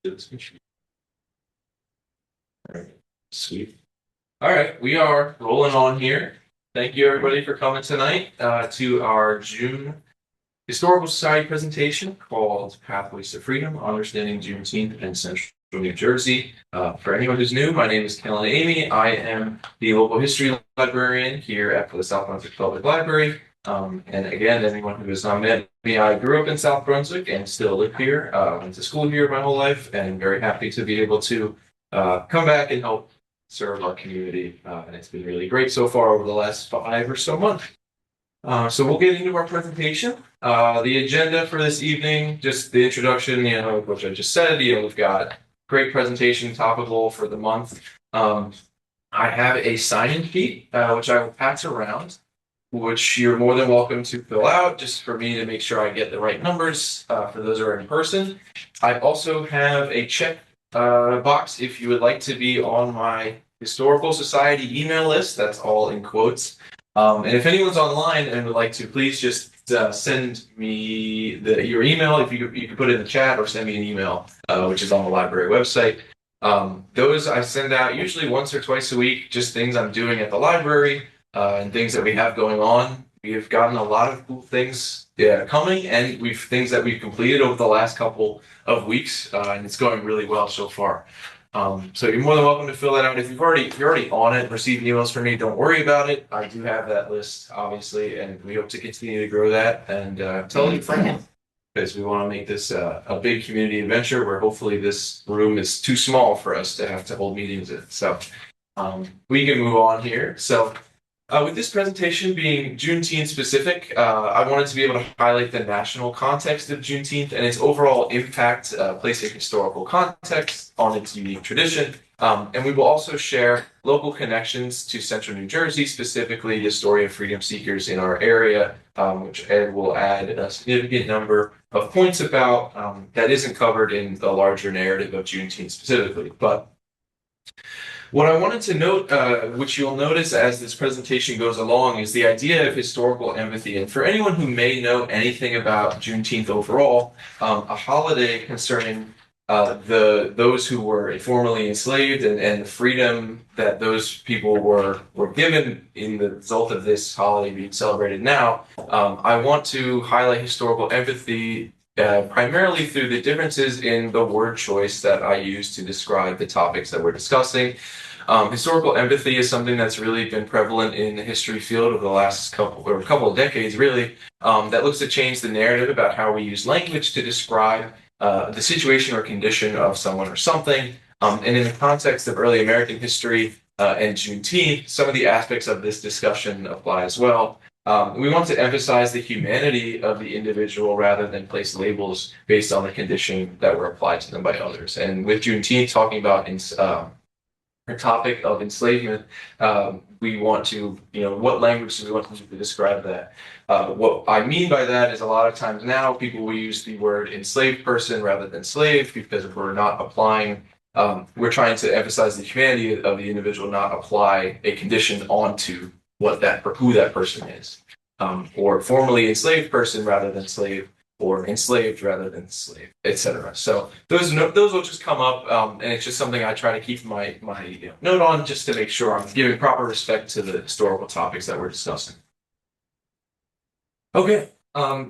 Alright, sweet. All right, we are rolling on here. Thank you everybody for coming tonight to our June Historical Society presentation called Pathways to Freedom, Understanding Juneteenth in Central New Jersey. For anyone who's new, my name is Kellen Amy. I am the local history librarian here at the South Brunswick Public Library. And again, anyone who has not met me, I grew up in South Brunswick and still live here. Went to school here my whole life, and very happy to be able to come back and help serve our community. And it's been really great so far over the last 5 or so months. So we'll get into our presentation. The agenda for this evening, just the introduction, which I just said, we've got great presentation topical for the month. I have a sign-in sheet, which I will pass around, which you're more than welcome to fill out, just for me to make sure I get the right numbers for those who are in person. I also have a check box if you would like to be on my Historical Society email list. That's all in quotes. And if anyone's online and would like to, please just send me your email. If you can put it in the chat or send me an email, which is on the library website. Those I send out usually once or twice a week, just things I'm doing at the library and things that we have going on. We've gotten a lot of cool things coming, and things that we've completed over the last couple of weeks, and it's going really well so far. So you're more than welcome to fill that out. If you're already on it, receiving emails from me, don't worry about it. I do have that list, obviously, and we hope to continue to grow that and tell your friends, because we want to make this a big community adventure where hopefully this room is too small for us to have to hold meetings in. So we can move on here. So with this presentation being Juneteenth specific, I wanted to be able to highlight the national context of Juneteenth and its overall impact, placing historical context on its unique tradition. And we will also share local connections to Central New Jersey, specifically the story of freedom seekers in our area, which Ed will add a significant number of points about that isn't covered in the larger narrative of Juneteenth specifically. But what I wanted to note, which you'll notice as this presentation goes along, is the idea of historical empathy. And for anyone who may know anything about Juneteenth overall, a holiday concerning those who were formerly enslaved and the freedom that those people were given in the result of this holiday being celebrated now, I want to highlight historical empathy primarily through the differences in the word choice that I use to describe the topics that we're discussing. Historical empathy is something that's really been prevalent in the history field over the last couple of decades, really, that looks to change the narrative about how we use language to describe the situation or condition of someone or something. And in the context of early American history and Juneteenth, some of the aspects of this discussion apply as well. We want to emphasize the humanity of the individual rather than place labels based on the condition that were applied to them by others. And with Juneteenth talking about the topic of enslavement, we want to, what language do we want to describe that? What I mean by that is a lot of times now people will use the word enslaved person rather than slave because we're not applying, we're trying to emphasize the humanity of the individual, not apply a condition onto who that person is. Or formerly enslaved person rather than slave, or enslaved rather than slave, etc. So those will just come up, and it's just something I try to keep my note on, just to make sure I'm giving proper respect to the historical topics that we're discussing. Okay,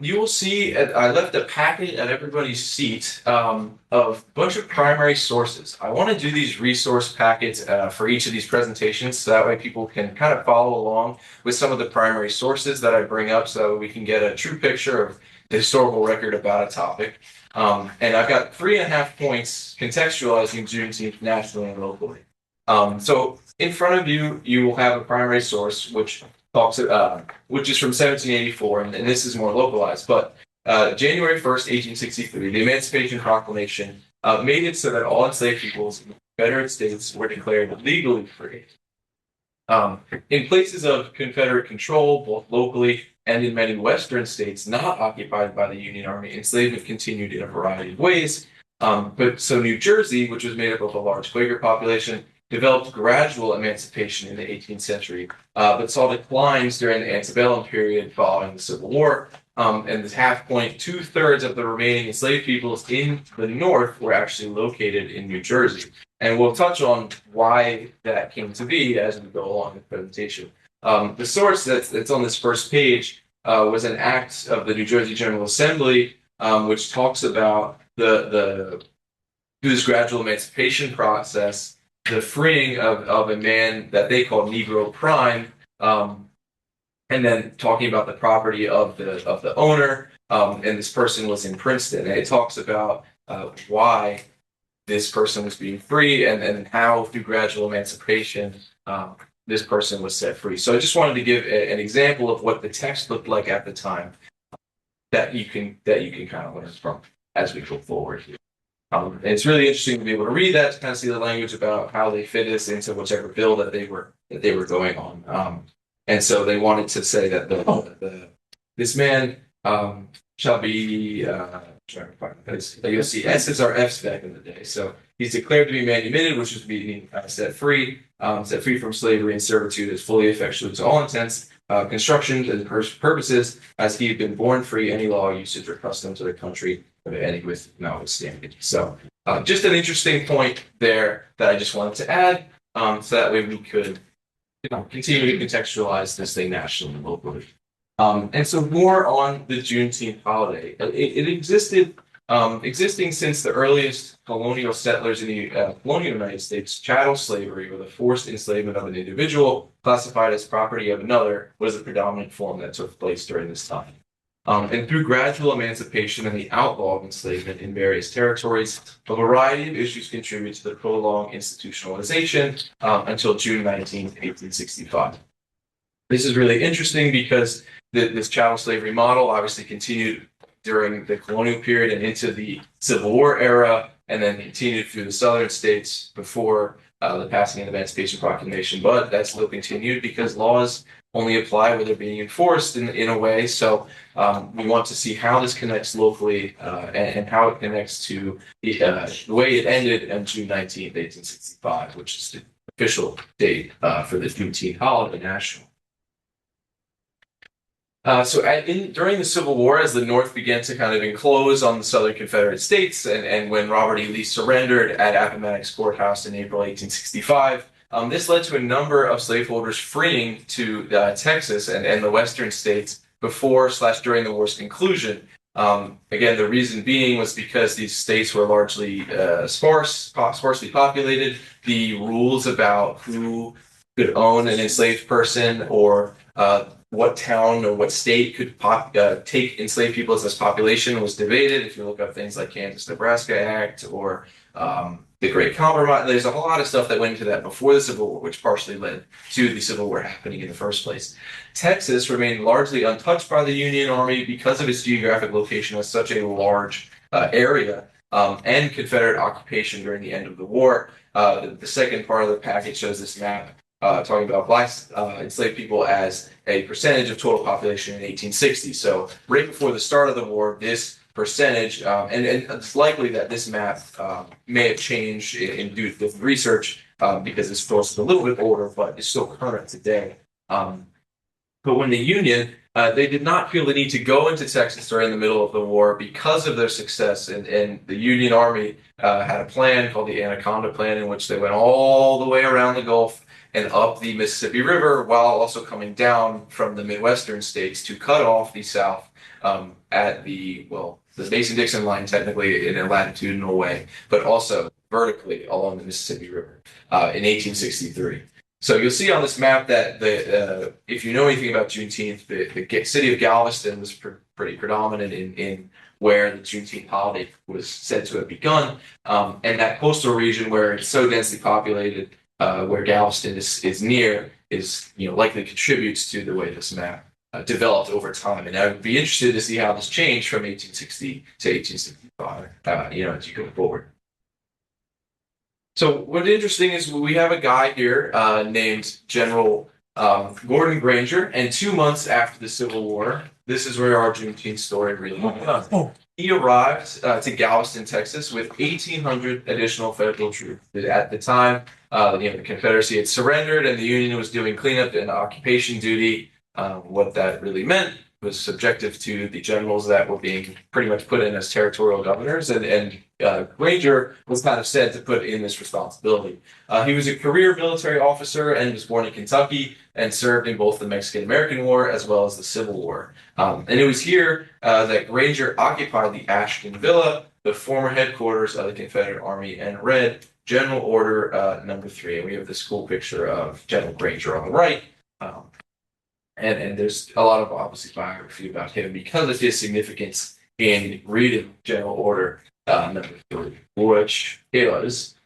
you will see I left a packet at everybody's seat of a bunch of primary sources. I want to do these resource packets for each of these presentations, so that way people can kind of follow along with some of the primary sources that I bring up, so we can get a true picture of the historical record about a topic. And I've got 3.5 points contextualizing Juneteenth nationally and locally. So in front of you, you will have a primary source, which is from 1784, and this is more localized. But January 1st, 1863, the Emancipation Proclamation made it so that all enslaved peoples in the Confederate States were declared legally free. In places of Confederate control, both locally and in many Western states not occupied by the Union Army, enslavement continued in a variety of ways. So New Jersey, which was made up of a large Quaker population, developed gradual emancipation in the 18th century, but saw declines during the antebellum period following the Civil War. and this half point, 2/3 of the remaining enslaved peoples in the North were actually located in New Jersey. And we'll touch on why that came to be as we go along the presentation. The source that's on this first page was an act of the New Jersey General Assembly, which talks about through this gradual emancipation process, the freeing of a man that they called Negro Prime, and then talking about the property of the owner, and this person was in Princeton, and it talks about why this person was being free and how through gradual emancipation this person was set free. So I just wanted to give an example of what the text looked like at the time that you can kind of learn from as we go forward here. And it's really interesting to be able to read that, to kind of see the language about how they fit this into whichever bill that they were going on. And so they wanted to say that this man shall be trying to find this. You'll see S's are F's back in the day. So he's declared to be manumitted, which is being set free from slavery and servitude, is fully effectual to all intents, constructions and purposes, as he had been born free, any law, usage, or custom to the country of any with notwithstanding. So just an interesting point there that I just wanted to add, so that way we could continue to contextualize this thing nationally and locally. And so more on the Juneteenth holiday. It existed, existing since the earliest colonial settlers in the colonial United States. Chattel slavery, or the forced enslavement of an individual classified as property of another, was the predominant form that took place during this time. And through gradual emancipation and the outlaw of enslavement in various territories, a variety of issues contribute to the prolonged institutionalization until June 19th, 1865. This is really interesting because this chattel slavery model obviously continued during the colonial period and into the Civil War era, and then continued through the southern states before the passing of the Emancipation Proclamation. But that still continued because laws only apply where they're being enforced in a way. So we want to see how this connects locally and how it connects to the way it ended on June 19th, 1865, which is the official date for the Juneteenth holiday national. During the Civil War, as the North began to kind of enclose on the Southern Confederate States, and when Robert E. Lee surrendered at Appomattox Courthouse in April 1865, this led to a number of slaveholders freeing to Texas and the western states before/during the war's conclusion. Again, the reason being was because these states were largely sparsely populated. The rules about who could own an enslaved person, or what town or what state could take enslaved people as population, was debated. If you look up things like Kansas-Nebraska Act or the Great Compromise, there's a whole lot of stuff that went into that before the Civil War, which partially led to the Civil War happening in the first place. Texas remained largely untouched by the Union Army because of its geographic location as such a large area and Confederate occupation during the end of the war. The second part of the packet shows this map talking about black enslaved people as a percentage of total population in 1860. So right before the start of the war, this percentage, and it's likely that this map may have changed in due to different research because it's supposed to be a little bit older, but it's still current today. But when the Union, they did not feel the need to go into Texas during the middle of the war because of their success, and the Union Army had a plan called the Anaconda Plan, in which they went all the way around the Gulf and up the Mississippi River, while also coming down from the Midwestern states to cut off the South at the Mason-Dixon line, technically in a latitudinal way, but also vertically along the Mississippi River in 1863. So you'll see on this map that if you know anything about Juneteenth, the city of Galveston was pretty predominant in where the Juneteenth holiday was said to have begun, and that coastal region where it's so densely populated, where Galveston is near, is likely contributes to the way this map developed over time. And I would be interested to see how this changed from 1860 to 1865, as you go forward. So what's interesting is we have a guy here named General Gordon Granger, and 2 months after the Civil War, this is where our Juneteenth story really began. He arrived to Galveston, Texas, with 1,800 additional federal troops. At the time, the Confederacy had surrendered, and the Union was doing cleanup and occupation duty. What that really meant was subjective to the generals that were being pretty much put in as territorial governors, and Granger was kind of said to put in this responsibility. He was a career military officer and was born in Kentucky and served in both the Mexican-American War as well as the Civil War. And it was here that Granger occupied the Ashton Villa, the former headquarters of the Confederate Army, and read General Order Number 3. And we have this cool picture of General Granger on the right. And there's a lot of obviously biography about him because of his significance in reading General Order Number 3, which is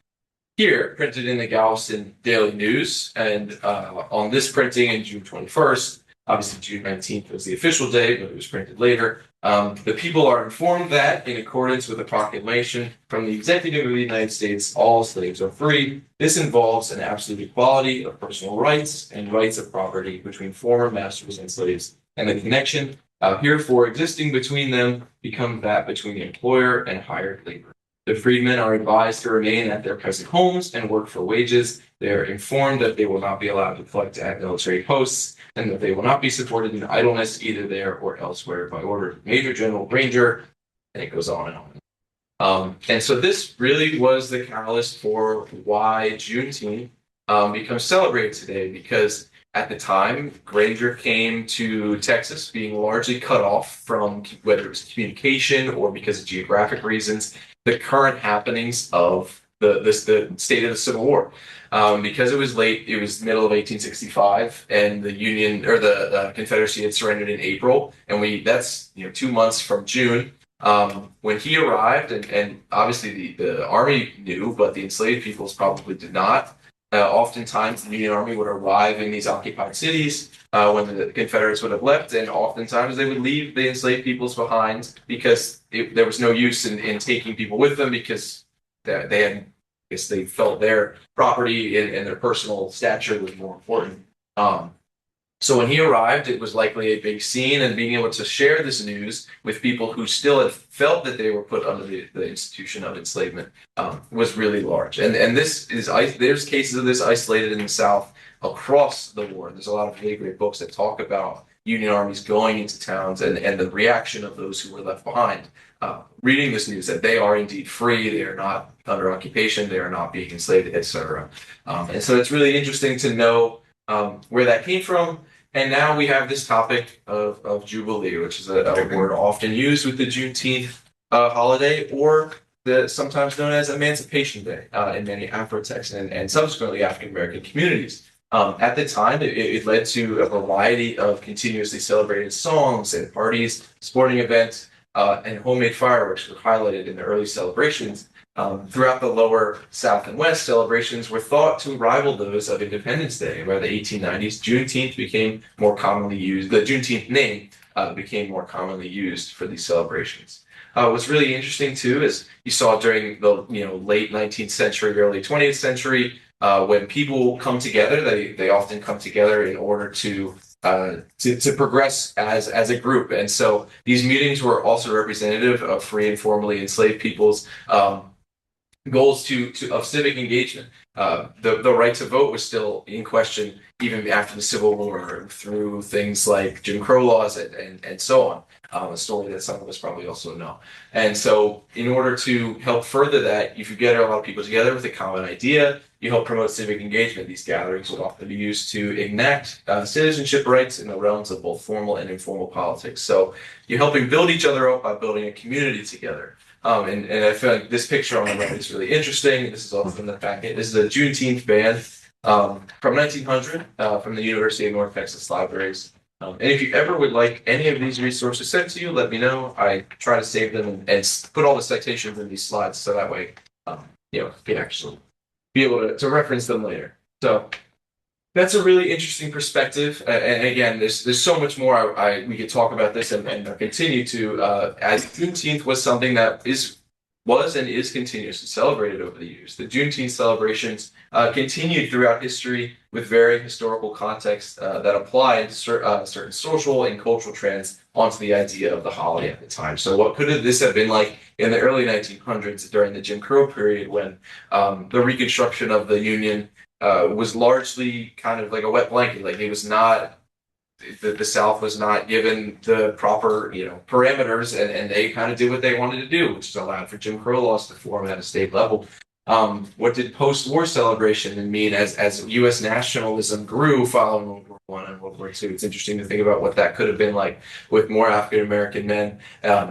here printed in the Galveston Daily News. And on this printing in June 21st, obviously June 19th was the official date, but it was printed later. The people are informed that, in accordance with a proclamation from the Executive of the United States, all slaves are free. This involves an absolute equality of personal rights and rights of property between former masters and slaves, and the connection herefore existing between them becomes that between the employer and hired labor. The freedmen are advised to remain at their present homes and work for wages. They are informed that they will not be allowed to collect at military posts and that they will not be supported in idleness either there or elsewhere by order of Major General Granger, and it goes on and on. And so this really was the catalyst for why Juneteenth becomes celebrated today, because at the time, Granger came to Texas being largely cut off from, whether it was communication or because of geographic reasons, the current happenings of the state of the Civil War. Because it was late, it was middle of 1865, and the Union or the Confederacy had surrendered in April, and that's 2 months from June. When he arrived, and obviously the Army knew, but the enslaved peoples probably did not. Oftentimes, the Union Army would arrive in these occupied cities when the Confederates would have left, and oftentimes they would leave the enslaved peoples behind because there was no use in taking people with them, because they had, I guess they felt their property and their personal stature was more important. So when he arrived, it was likely a big scene, and being able to share this news with people who still had felt that they were put under the institution of enslavement was really large. And there's cases of this isolated in the South across the war. There's a lot of really great books that talk about Union armies going into towns and the reaction of those who were left behind, reading this news that they are indeed free, they are not under occupation, they are not being enslaved, etc. And so it's really interesting to know where that came from. And now we have this topic of Jubilee, which is a word often used with the Juneteenth holiday, or sometimes known as Emancipation Day in many Afro-Texan and subsequently African-American communities. At the time, it led to a variety of continuously celebrated songs and parties, sporting events, and homemade fireworks were highlighted in the early celebrations. Throughout the lower South and West, celebrations were thought to rival those of Independence Day. By the 1890s, Juneteenth became more commonly used. The Juneteenth name became more commonly used for these celebrations. What's really interesting too is you saw during the late 19th century, early 20th century, when people come together, they often come together in order to progress as a group. And so these meetings were also representative of free and formerly enslaved people's goals of civic engagement. The right to vote was still in question even after the Civil War, through things like Jim Crow laws and so on. A story that some of us probably also know. And so in order to help further that, if you gather a lot of people together with a common idea, you help promote civic engagement. These gatherings would often be used to enact citizenship rights in the realms of both formal and informal politics. So you're helping build each other up by building a community together. And I feel like this picture on the right is really interesting. This is also from the packet. This is a Juneteenth band from 1900 from the University of North Texas Libraries. And if you ever would like any of these resources sent to you, let me know. I try to save them and put all the citations in these slides so that way you can actually be able to reference them later. So that's a really interesting perspective. And again, there's so much more we could talk about this and continue to, as Juneteenth was something that was and is continuously celebrated over the years. The Juneteenth celebrations continued throughout history with varying historical contexts that applied certain social and cultural trends onto the idea of the holiday at the time. So what could this have been like in the early 1900s during the Jim Crow period, when the reconstruction of the Union was largely kind of like a wet blanket? Like, it was not the South was not given the proper, parameters, and they kind of did what they wanted to do, which is allowed for Jim Crow laws to form at a state level. What did post-war celebration mean as U.S. nationalism grew following World War I and World War II? It's interesting to think about what that could have been like with more African American men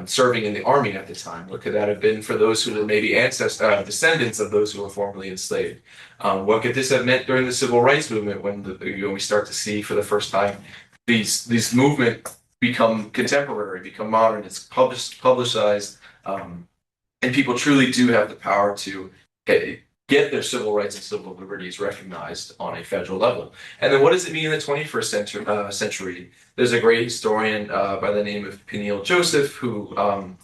serving in the army at the time. What could that have been for those who were maybe descendants of those who were formerly enslaved? What could this have meant during the Civil Rights Movement when we start to see for the first time these movements become contemporary, become modern? It's publicized, and people truly do have the power to get their civil rights and civil liberties recognized on a federal level. And then what does it mean in the 21st century? There's a great historian by the name of Peniel Joseph, who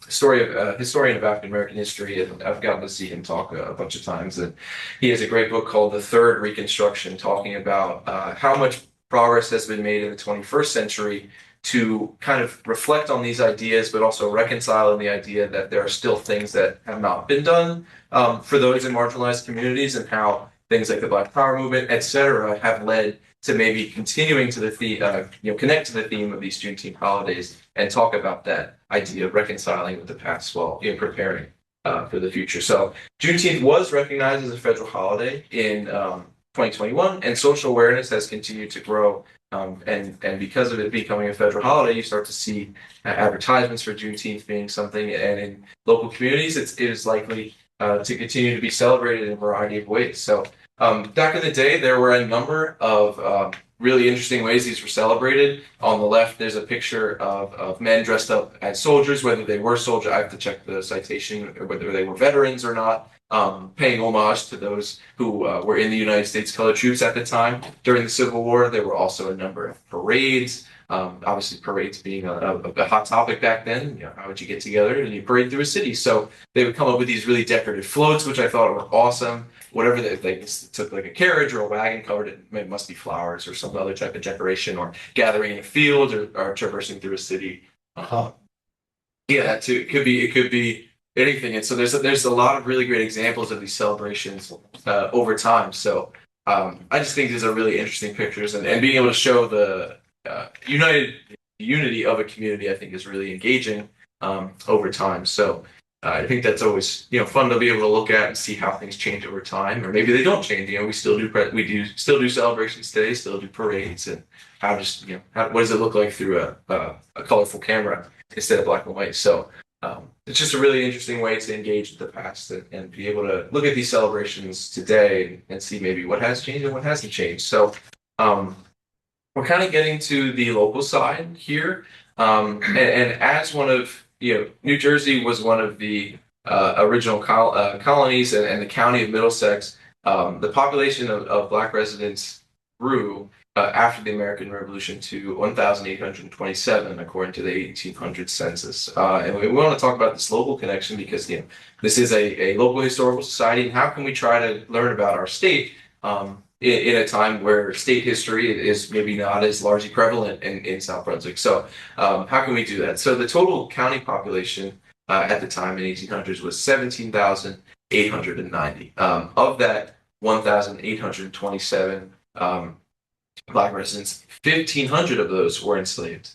historian of African American history, and I've gotten to see him talk a bunch of times. And he has a great book called The Third Reconstruction, talking about how much progress has been made in the 21st century to kind of reflect on these ideas, but also reconcile in the idea that there are still things that have not been done for those in marginalized communities, and how things like the Black Power movement, et cetera, have led to maybe continuing to the connect to the theme of these Juneteenth holidays and talk about that idea of reconciling with the past while preparing for the future. So Juneteenth was recognized as a federal holiday in 2021, and social awareness has continued to grow. And because of it becoming a federal holiday, you start to see advertisements for Juneteenth being something, and in local communities, it is likely to continue to be celebrated in a variety of ways. So back in the day, there were a number of really interesting ways these were celebrated. On the left, there's a picture of men dressed up as soldiers, whether they were soldiers, I have to check the citation, or whether they were veterans or not. Paying homage to those who were in the United States Colored Troops at the time. During the Civil War, there were also a number of parades. Obviously, parades being a hot topic back then. How would you get together and you parade through a city? So they would come up with these really decorative floats, which I thought were awesome. Whatever they took, like a carriage or a wagon covered it must be flowers or some other type of decoration, or gathering in a field, or traversing through a city. Yeah, that too. It could be anything. And so there's a lot of really great examples of these celebrations over time. So I just think these are really interesting pictures, and being able to show the unity of a community, I think, is really engaging over time. So I think that's always fun to be able to look at and see how things change over time, or maybe they don't change. We still do celebrations today, still do parades, and what does it look like through a colorful camera instead of black and white? So it's just a really interesting way to engage with the past, and be able to look at these celebrations today and see maybe what has changed and what hasn't changed. So we're kind of getting to the local side here, and as one of New Jersey was one of the original colonies, and the county of Middlesex, the population of Black residents grew after the American Revolution to 1,827, according to the 1800 census. And we want to talk about this local connection because this is a local historical society, and how can we try to learn about our state in a time where state history is maybe not as largely prevalent in South Brunswick. So how can we do that? So the total county population at the time in 1800s was 17,890. Of that 1,827 Black residents, 1,500 of those were enslaved.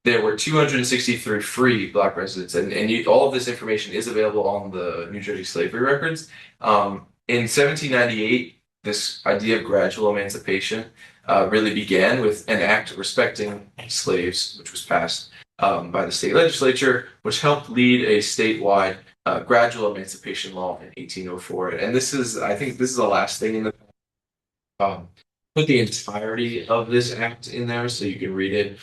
There were 263 free Black residents, and all of this information is available on the New Jersey slavery records. In 1798, this idea of gradual emancipation really began with an act respecting slaves, which was passed by the state legislature, which helped lead a statewide gradual emancipation law in 1804. And I think this is the last thing in the put the entirety of this act in there so you can read it.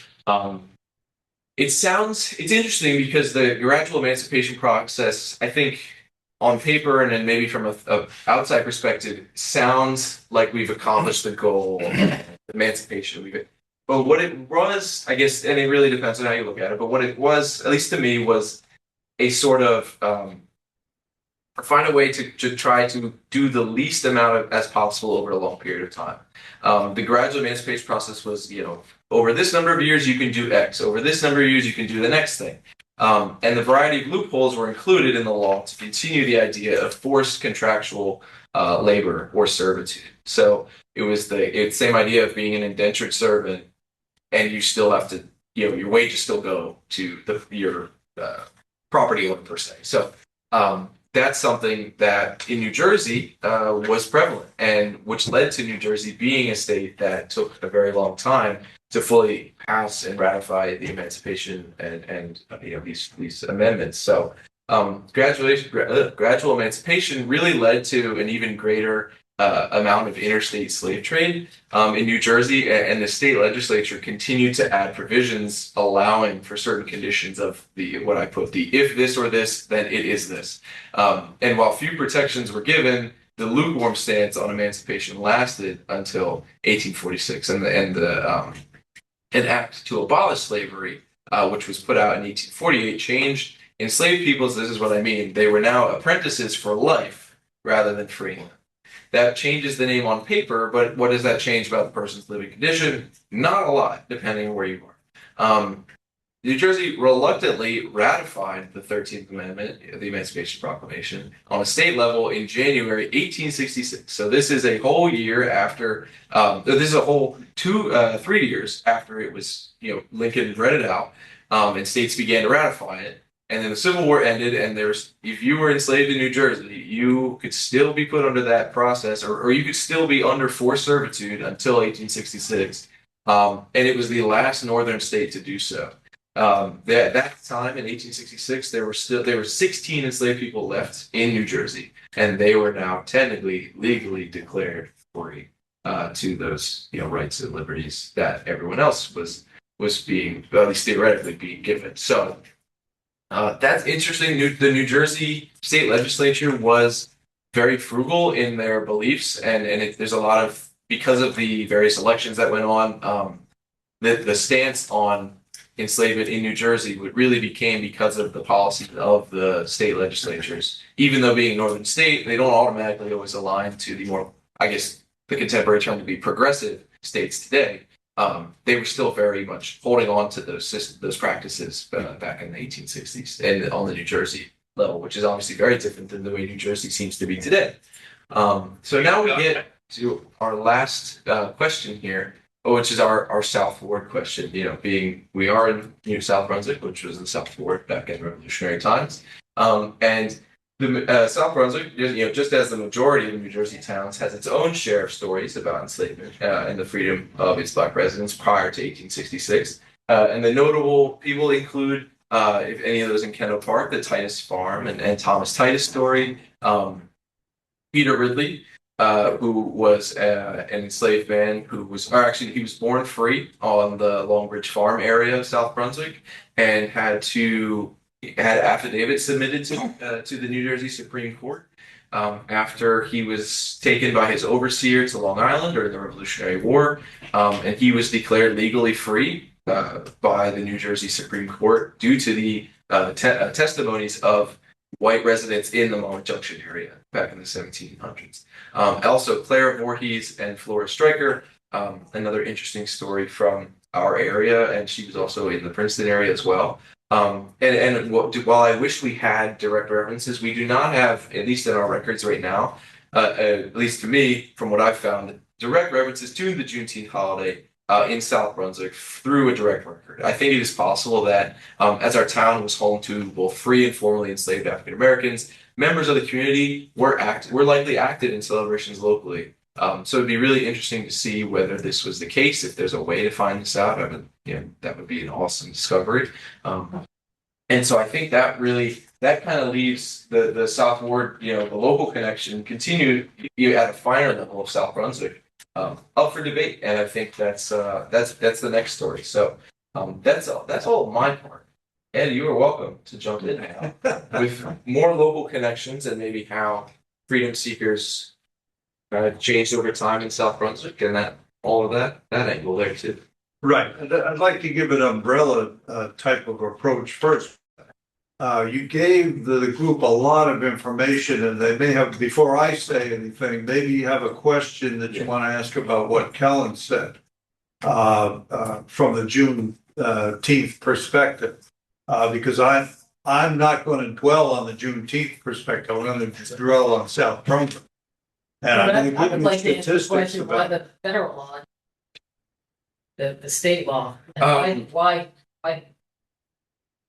It's interesting because the gradual emancipation process, I think, on paper and then maybe from a outside perspective, sounds like we've accomplished the goal of emancipation. But what it was, I guess, and it really depends on how you look at it, but what it was, at least to me, was a sort of find a way to try to do the least amount as possible over a long period of time. The gradual emancipation process was, over this number of years you can do X, over this number of years you can do the next thing. And the variety of loopholes were included in the law to continue the idea of forced contractual labor or servitude. So it was the same idea of being an indentured servant and you still have to, your wages still go to your property owner per se. So that's something that in New Jersey was prevalent, and which led to New Jersey being a state that took a very long time to fully pass and ratify the emancipation and these amendments. So gradual emancipation really led to an even greater amount of interstate slave trade in New Jersey, and the state legislature continued to add provisions allowing for certain conditions of the if this or this, then it is this. And while few protections were given, the lukewarm stance on emancipation lasted until 1846, and an act to abolish slavery, which was put out in 1848, changed enslaved peoples. This is what I mean. They were now apprentices for life rather than free. That changes the name on paper, but what does that change about the person's living condition? Not a lot, depending on where you are. New Jersey reluctantly ratified the 13th Amendment, the Emancipation Proclamation, on a state level in January 1866. So this is a whole year after, this is a whole 3 years after it was, Lincoln read it out, and states began to ratify it. And then the Civil War ended, and if you were enslaved in New Jersey, you could still be put under that process, or you could still be under forced servitude until 1866. And it was the last northern state to do so. At that time in 1866, there were 16 enslaved people left in New Jersey, and they were now technically legally declared free to those rights and liberties that everyone else was being, at least theoretically, being given. So. That's interesting. The New Jersey state legislature was very frugal in their beliefs, and there's a lot of, because of the various elections that went on, the stance on enslavement in New Jersey really became because of the policy of the state legislatures. Even though being a northern state, they don't automatically always align to the more, I guess, the contemporary term to be progressive states today. They were still very much holding on to those practices back in the 1860s and on the New Jersey level, which is obviously very different than the way New Jersey seems to be today. So now we get to our last question here, which is our South Ward question. Being we are in South Brunswick, which was the South Ward back in Revolutionary times, and the South Brunswick, just as the majority of the New Jersey towns, has its own share of stories about enslavement and the freedom of its Black residents prior to 1866. And the notable people include, if any of those in Kendall Park, the Titus Farm and Thomas Titus story, Peter Ridley, who was an enslaved man he was born free on the Longbridge Farm area of South Brunswick, and had affidavits submitted to the New Jersey Supreme Court after he was taken by his overseer to Long Island during the Revolutionary War, and he was declared legally free by the New Jersey Supreme Court due to the testimonies of white residents in the Monmouth Junction area back in the 1700s. Also, Clara Voorhees and Flora Stryker, another interesting story from our area, and she was also in the Princeton area as well. While I wish we had direct references, we do not have, at least in our records right now, at least to me, from what I've found, direct references to the Juneteenth holiday in South Brunswick through a direct record. I think it is possible that as our town was home to both free and formerly enslaved African Americans, members of the community were likely active in celebrations locally. So it'd be really interesting to see whether this was the case. If there's a way to find this out, that would be an awesome discovery. And so I think that kind of leaves the South Ward, the local connection, continue at a finer level of South Brunswick, up for debate. And I think that's the next story. So that's all my part. Ed, you are welcome to jump in now with more local connections and maybe how freedom seekers changed over time in South Brunswick, and all of that angle there too. Right. I'd like to give an umbrella type of approach first. You gave the group a lot of information, and they may have, before I say anything, maybe you have a question that you want to ask about what Kellen said from the Juneteenth perspective, because I'm not going to dwell on the Juneteenth perspective. I'm going to dwell on South Brunswick. And I'm going to give you statistics about the federal law. the state law? And why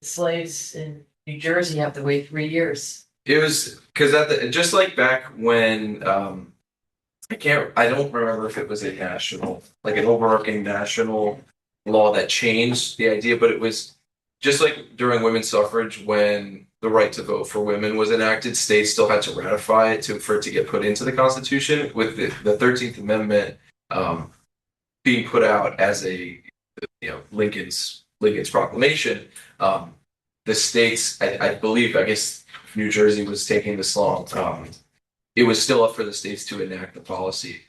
slaves in New Jersey have to wait 3 years? It was because just like back when I don't remember if it was a national, like an overarching national law that changed the idea, but it was just like during women's suffrage when the right to vote for women was enacted, states still had to ratify it for it to get put into the Constitution. With the 13th Amendment being put out as a Lincoln's proclamation, the states, I believe, I guess New Jersey was taking this long. It was still up for the states to enact the policy.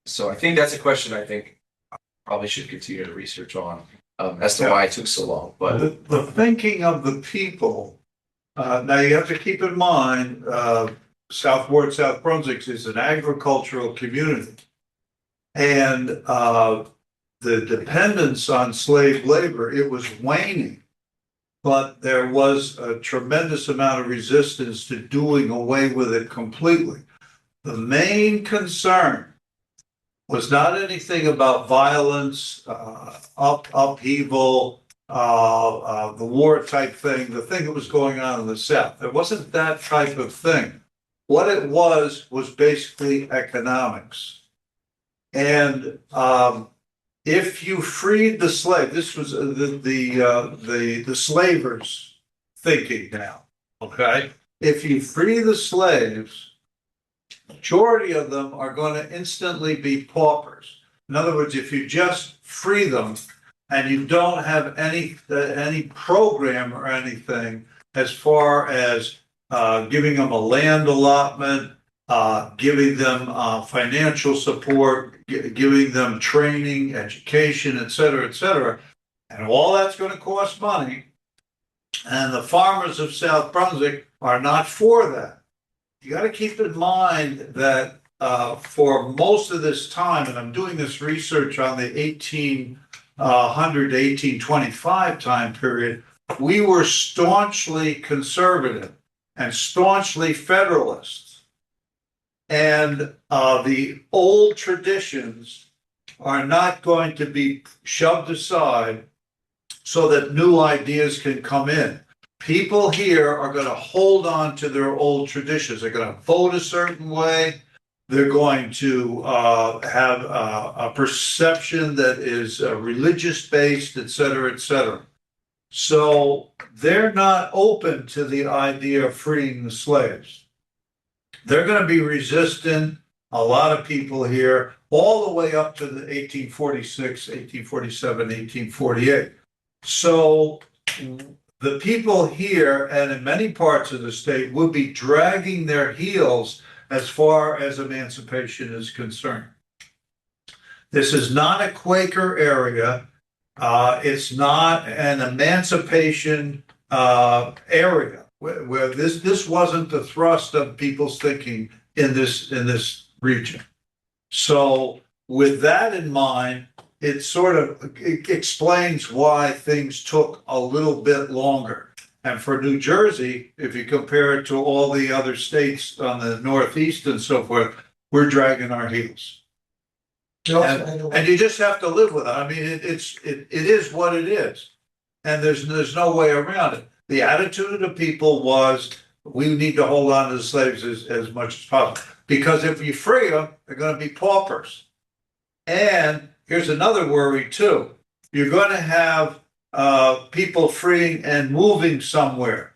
So I think that's a question I think I probably should continue to research on as to why it took so long. But the thinking of the people, now you have to keep in mind, South Brunswick is an agricultural community. And the dependence on slave labor, it was waning. But there was a tremendous amount of resistance to doing away with it completely. The main concern was not anything about violence, upheaval, the war type thing, the thing that was going on in the South. It wasn't that type of thing. What it was basically economics. And if you freed the slave, this was the slavers thinking now. Okay, if you free the slaves, majority of them are going to instantly be paupers. In other words, if you just free them and you don't have any program or anything as far as giving them a land allotment, giving them financial support, giving them training, education, et cetera, and all that's going to cost money. And the farmers of South Brunswick are not for that. You got to keep in mind that for most of this time, and I'm doing this research on the 1800 to 1825 time period, we were staunchly conservative and staunchly federalist. And the old traditions are not going to be shoved aside so that new ideas can come in. People here are going to hold on to their old traditions. They're going to vote a certain way. They're going to have a perception that is religious based, et cetera, et cetera. So they're not open to the idea of freeing the slaves. They're going to be resistant, a lot of people here, all the way up to the 1846, 1847, 1848. So the people here and in many parts of the state will be dragging their heels as far as emancipation is concerned. This is not a Quaker area. It's not an emancipation area. Where this wasn't the thrust of people's thinking in this region. So with that in mind, it explains why things took a little bit longer. And for New Jersey, if you compare it to all the other states on the Northeast and so forth, we're dragging our heels. And you just have to live with it. I mean, it is what it is, and there's no way around it. The attitude of the people was, we need to hold on to the slaves as much as possible. Because if you free them, they're going to be paupers. And here's another worry too. You're going to have people freeing and moving somewhere.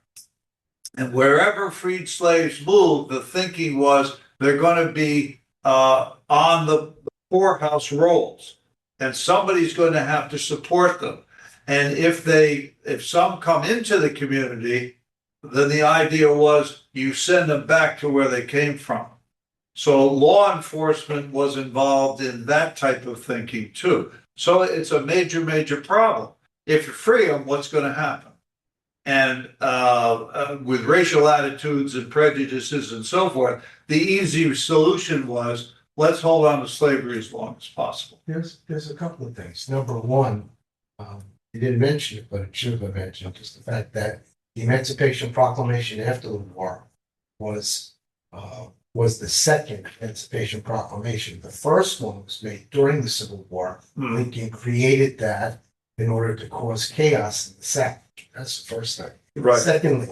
And wherever freed slaves move, the thinking was they're going to be on the poorhouse rolls. And somebody's going to have to support them. And if some come into the community, then the idea was you send them back to where they came from. So law enforcement was involved in that type of thinking too. So it's a major, major problem. If you free them, what's going to happen? And with racial attitudes and prejudices and so forth, the easy solution was, let's hold on to slavery as long as possible. There's a couple of things. Number one, you didn't mention it, but it should have been mentioned, is the fact that the Emancipation Proclamation after the war was was the second Emancipation Proclamation. The first one was made during the Civil War. Lincoln created that in order to cause chaos in the South. That's the first thing. Right. Secondly,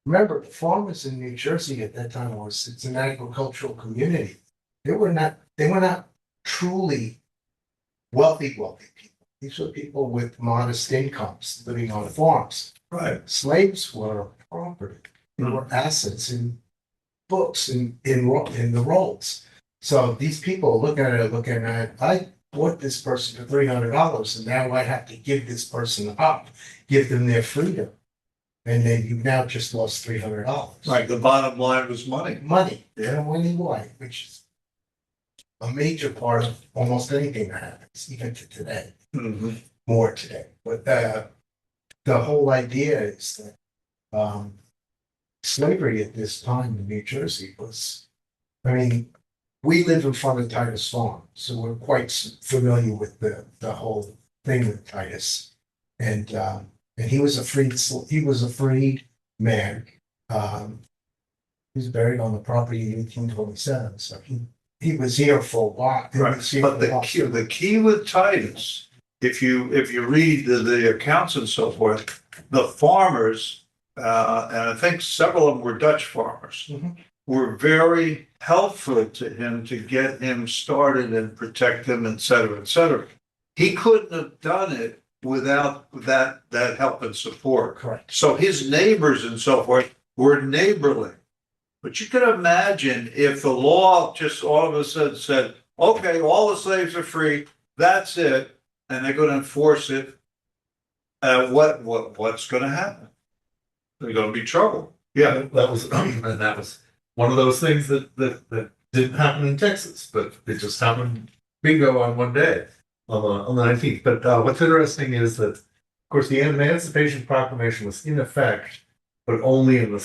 remember, the farmers in New Jersey at that time it's an agricultural community. They were not truly wealthy people. These were people with modest incomes living on farms. Right. Slaves were property. They were assets in books in the rolls. So these people looking at, I bought this person for $300 and now I have to give this person up, give them their freedom. And then you've now just lost $300. Right, the bottom line was money. Money, they don't win anyway, which is a major part of almost anything that happens, even to today, more today. But the whole idea is that slavery at this time in New Jersey was, I mean, we live in front of Titus Farm, so we're quite familiar with the whole thing with Titus. And he was a freed man. He was buried on the property in 1827, so he was here for a while. Right. But the key with Titus, if you read the accounts and so forth, the farmers, and I think several of them were Dutch farmers, were very helpful to him to get him started and protect him, et cetera, et cetera. He couldn't have done it without that help and support. Correct. So his neighbors and so forth were neighborly. But you can imagine if the law just all of a sudden said, okay, all the slaves are free, that's it, and they're going to enforce it, what's going to happen? There's going to be trouble. Yeah. That was one of those things that didn't happen in Texas, but it just happened bingo on one day on the 19th. But what's interesting is that, of course, the Emancipation Proclamation was in effect, but only in the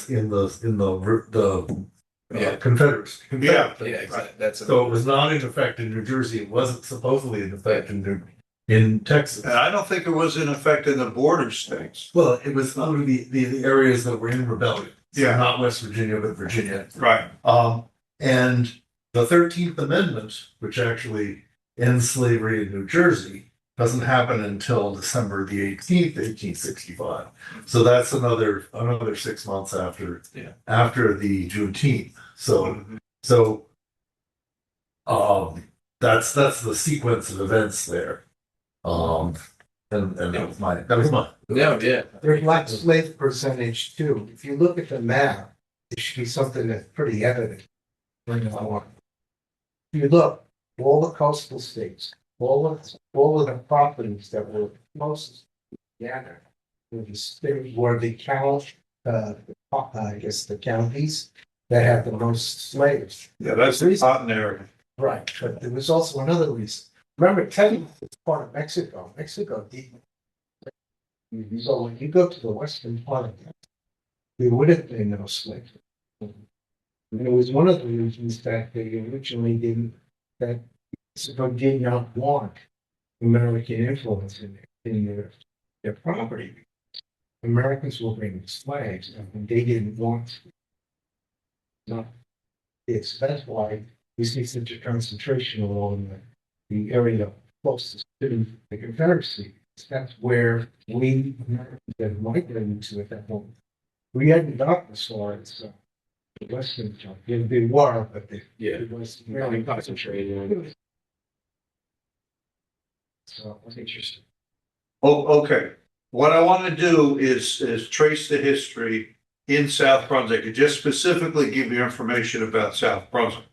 Confederacy. Yeah. Exactly. That's So it was not in effect in New Jersey. It wasn't supposedly in effect in Texas. And I don't think it was in effect in the border states. Well, it was under the areas that were in rebellion. So Yeah. not West Virginia, but Virginia. Right. And the 13th Amendment, which actually ends slavery in New Jersey, doesn't happen until December the 18th, 1865. So that's another 6 months after the Juneteenth. So that's the sequence of events there. And that was mine. No, yeah. There's black slave percentage too. If you look at the map, it should be something that's pretty evident. If you look, all the coastal states, all of the properties that were closest together were the the counties that had the most slaves. Yeah, that's the cotton area. Right, but there was also another reason. Remember, Teddy was part of Mexico. Mexico didn't. So when you go to the western part of it, there would have been no slavery. And it was one of the reasons that they originally that Mexico did not want American influence in their property. Americans were bringing slaves, and they didn't want this. That's why we see such a concentration along the area closest to the Confederacy. That's where we Americans had migrated to at that moment. We hadn't gotten as far as the Western chunk. They were, but it was really concentrated. So it was interesting. Oh, okay. What I want to do is trace the history in South Brunswick and just specifically give you information about South Brunswick.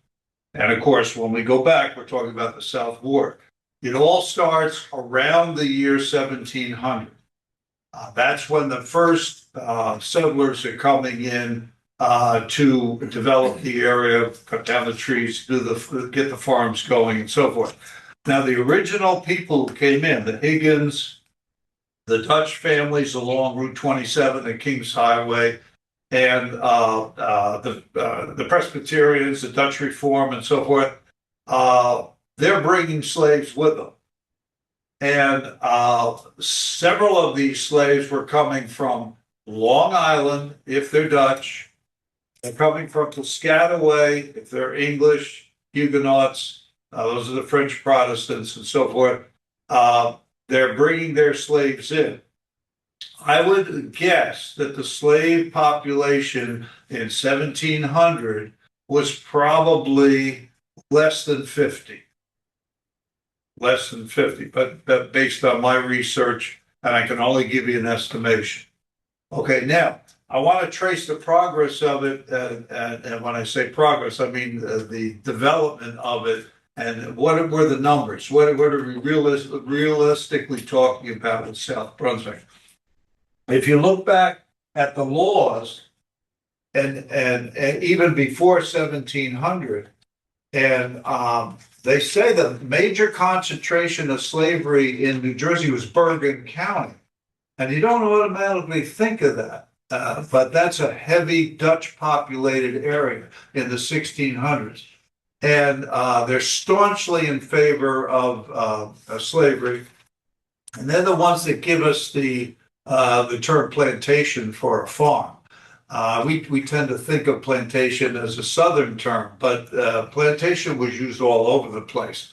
And of course, when we go back, we're talking about the South War. It all starts around the year 1700. That's when the first settlers are coming in to develop the area, cut down the trees, get the farms going, and so forth. Now, the original people who came in, the Higgins, the Dutch families along Route 27 and Kings Highway, and the Presbyterians, the Dutch Reform, and so forth, they're bringing slaves with them. And several of these slaves were coming from Long Island, if they're Dutch, They're coming from Piscataway, if they're English, Huguenots, those are the French Protestants and so forth. They're bringing their slaves in. I would guess that the slave population in 1700 was probably less than 50. Less than 50, but based on my research, and I can only give you an estimation. Okay, now I want to trace the progress of it, and when I say progress, I mean the development of it, and what were the numbers? What are we realistically talking about with South Brunswick? If you look back at the laws, and even before 1700, and they say the major concentration of slavery in New Jersey was Bergen County. And you don't automatically think of that, but that's a heavy Dutch populated area in the 1600s. And they're staunchly in favor of slavery. And they're the ones that give us the term plantation for a farm. We tend to think of plantation as a Southern term, but plantation was used all over the place.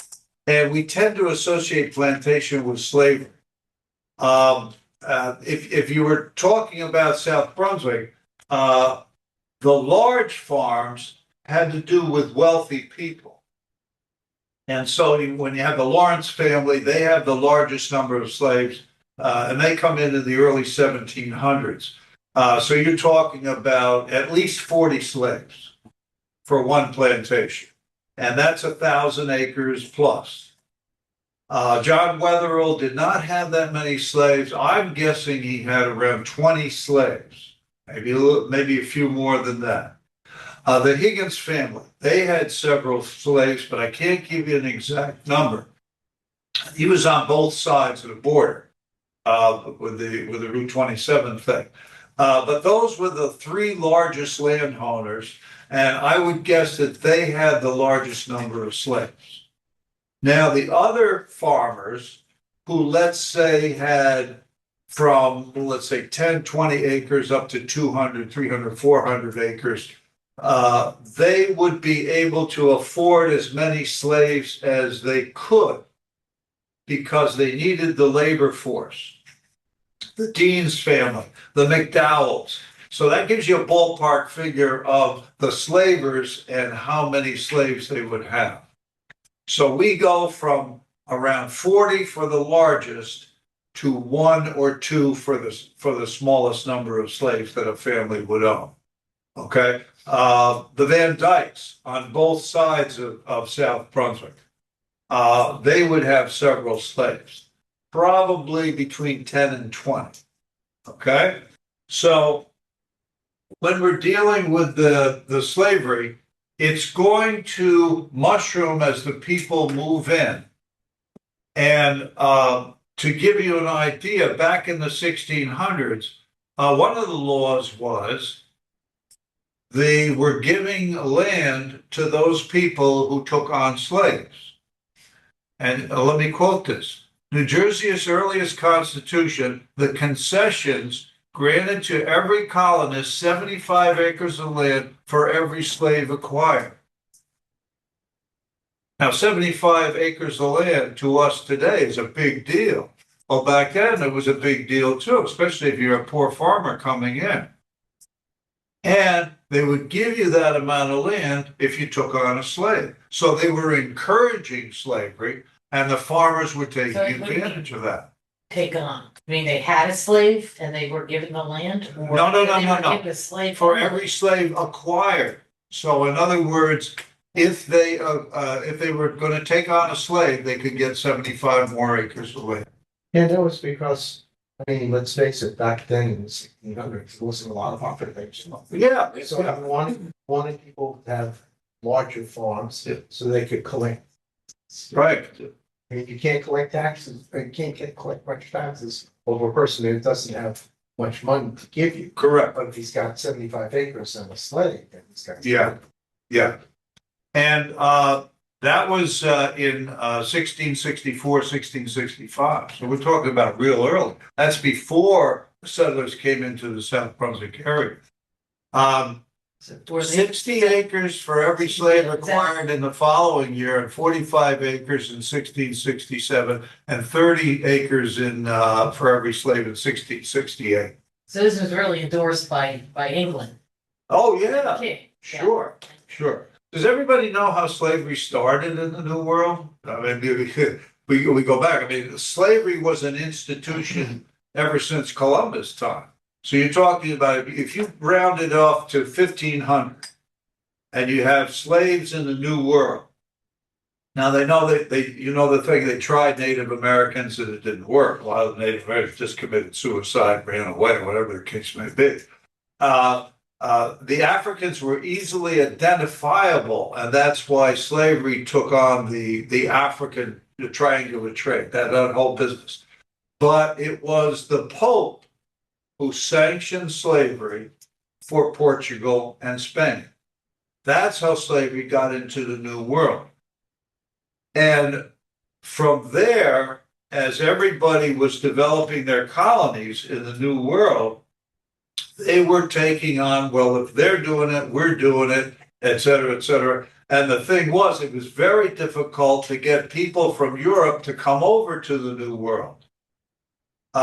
And we tend to associate plantation with slavery. If you were talking about South Brunswick, the large farms had to do with wealthy people. And so when you have the Lawrence family, they have the largest number of slaves, and they come in the early 1700s. So you're talking about at least 40 slaves for one plantation, and that's 1,000 acres plus. John Wetherell did not have that many slaves. I'm guessing he had around 20 slaves, maybe a few more than that. The Higgins family, they had several slaves, but I can't give you an exact number. He was on both sides of the border with the Route 27 thing. But those were the three largest landowners, and I would guess that they had the largest number of slaves. Now, the other farmers who, let's say, had from, let's say, 10, 20 acres up to 200, 300, 400 acres, they would be able to afford as many slaves as they could because they needed the labor force. The Dean's family, the McDowells. So that gives you a ballpark figure of the slavers and how many slaves they would have. So we go from around 40 for the largest to 1 or 2 for the smallest number of slaves that a family would own. Okay, the Van Dykes on both sides of South Brunswick, they would have several slaves, probably between 10 and 20. Okay, so when we're dealing with the slavery, it's going to mushroom as the people move in. And to give you an idea, back in the 1600s, one of the laws was they were giving land to those people who took on slaves. And let me quote this. New Jersey's earliest constitution, the concessions granted to every colonist 75 acres of land for every slave acquired. Now, 75 acres of land to us today is a big deal. Well, back then it was a big deal too, especially if you're a poor farmer coming in. And they would give you that amount of land if you took on a slave. So they were encouraging slavery, and the farmers were taking advantage of that. Take on, I mean, they had a slave and they were given the land? Or No. they were given a slave For every slave acquired. So in other words, if they were going to take on a slave, they could get 75 more acres of land. And that was because, I mean, let's face it, back then in the 1600s, there wasn't a lot of population. Yeah. So I wanted people to have larger farms so they could collect. Right. I mean, you can't collect taxes, or you can't collect much taxes over a person who doesn't have much money to give you. Correct. But if he's got 75 acres and a slave, then he's got. Yeah. And that was in 1664, 1665. So we're talking about real early. That's before settlers came into the South Brunswick area. So were they- 60 acres for every slave acquired in the following year, and 45 acres in 1667, and 30 acres in, for every slave in 1668. So this was really endorsed by England. Oh, yeah, King. Yeah. sure, sure. Does everybody know how slavery started in the New World? I mean, we go back, I mean, slavery was an institution ever since Columbus' time. So you're talking about, if you round it off to 1500, and you have slaves in the New World. Now they know that the thing, they tried Native Americans and it didn't work. A lot of the Native Americans just committed suicide, ran away, whatever the case may be. The Africans were easily identifiable, and that's why slavery took on the African triangular trade, that whole business. But it was the Pope who sanctioned slavery for Portugal and Spain. That's how slavery got into the New World. And from there, as everybody was developing their colonies in the New World, they were taking on, well, if they're doing it, we're doing it, et cetera, et cetera. And the thing was, it was very difficult to get people from Europe to come over to the New World. In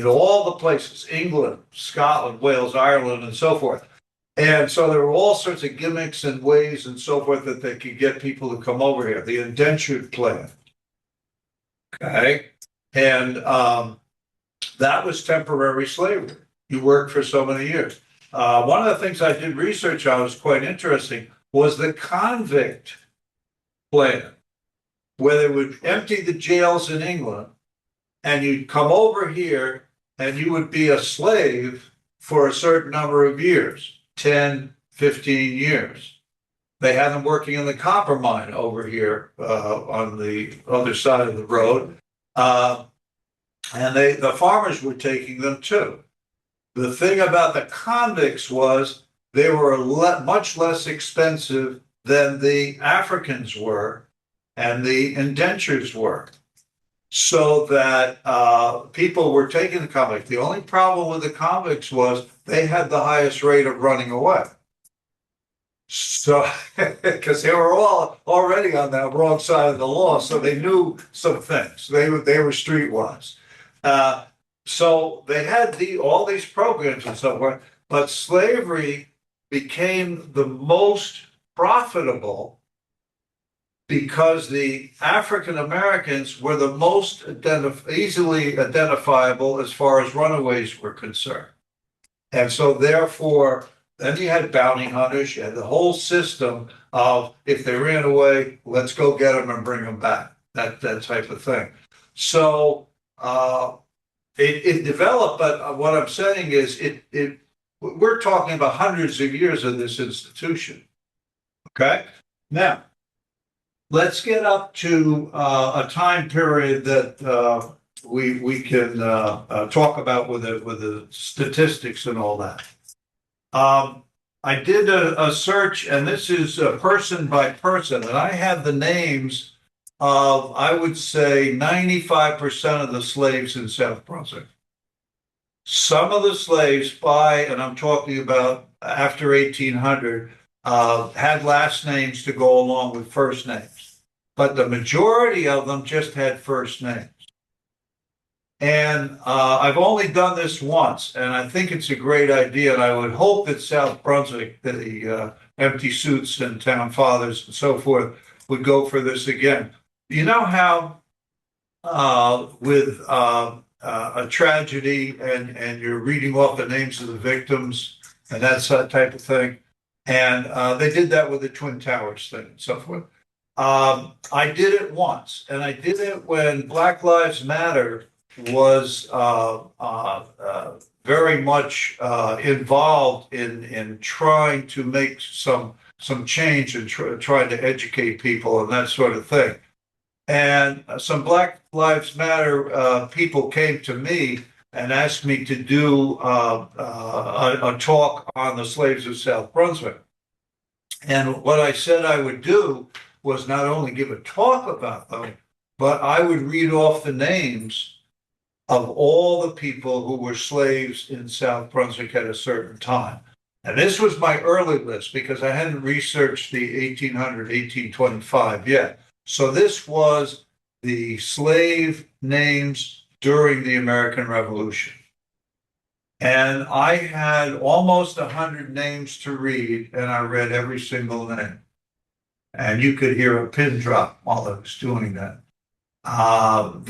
all the places, England, Scotland, Wales, Ireland, and so forth. And so there were all sorts of gimmicks and ways and so forth that they could get people to come over here. The indentured plan. Okay. And that was temporary slavery. You worked for so many years. One of the things I did research on was quite interesting, was the convict plan, where they would empty the jails in England and you'd come over here and you would be a slave for a certain number of years, 10, 15 years. They had them working in the copper mine over here on the other side of the road. And the farmers were taking them too. The thing about the convicts was they were much less expensive than the Africans were and the indentures were. So that people were taking the convicts. The only problem with the convicts was they had the highest rate of running away. So, because they were all already on that wrong side of the law, so they knew some things. They were streetwise. So they had all these programs and so forth, but slavery became the most profitable because the African Americans were the most easily identifiable as far as runaways were concerned. And so therefore, then you had bounty hunters, you had the whole system of, if they ran away, let's go get them and bring them back, that type of thing. So it developed, but what I'm saying is we're talking about hundreds of years of this institution. Okay? Now, let's get up to a time period that we can talk about with the statistics and all that. I did a search, and this is person by person, and I have the names of, I would say, 95% of the slaves in South Brunswick. Some of the slaves and I'm talking about after 1800, had last names to go along with first names, but the majority of them just had first names. And I've only done this once, and I think it's a great idea, and I would hope that South Brunswick, the empty suits and town fathers and so forth, would go for this again. You know how with a tragedy and you're reading off the names of the victims and that type of thing, and they did that with the Twin Towers thing and so forth. I did it once, and I did it when Black Lives Matter was very much involved in trying to make some change and trying to educate people and that sort of thing. And some Black Lives Matter people came to me and asked me to do a talk on the slaves of South Brunswick. And what I said I would do was not only give a talk about them, but I would read off the names of all the people who were slaves in South Brunswick at a certain time. And this was my early list because I hadn't researched the 1800, 1825 yet. So this was the slave names during the American Revolution. And I had almost 100 names to read, and I read every single name. And you could hear a pin drop while I was doing that. And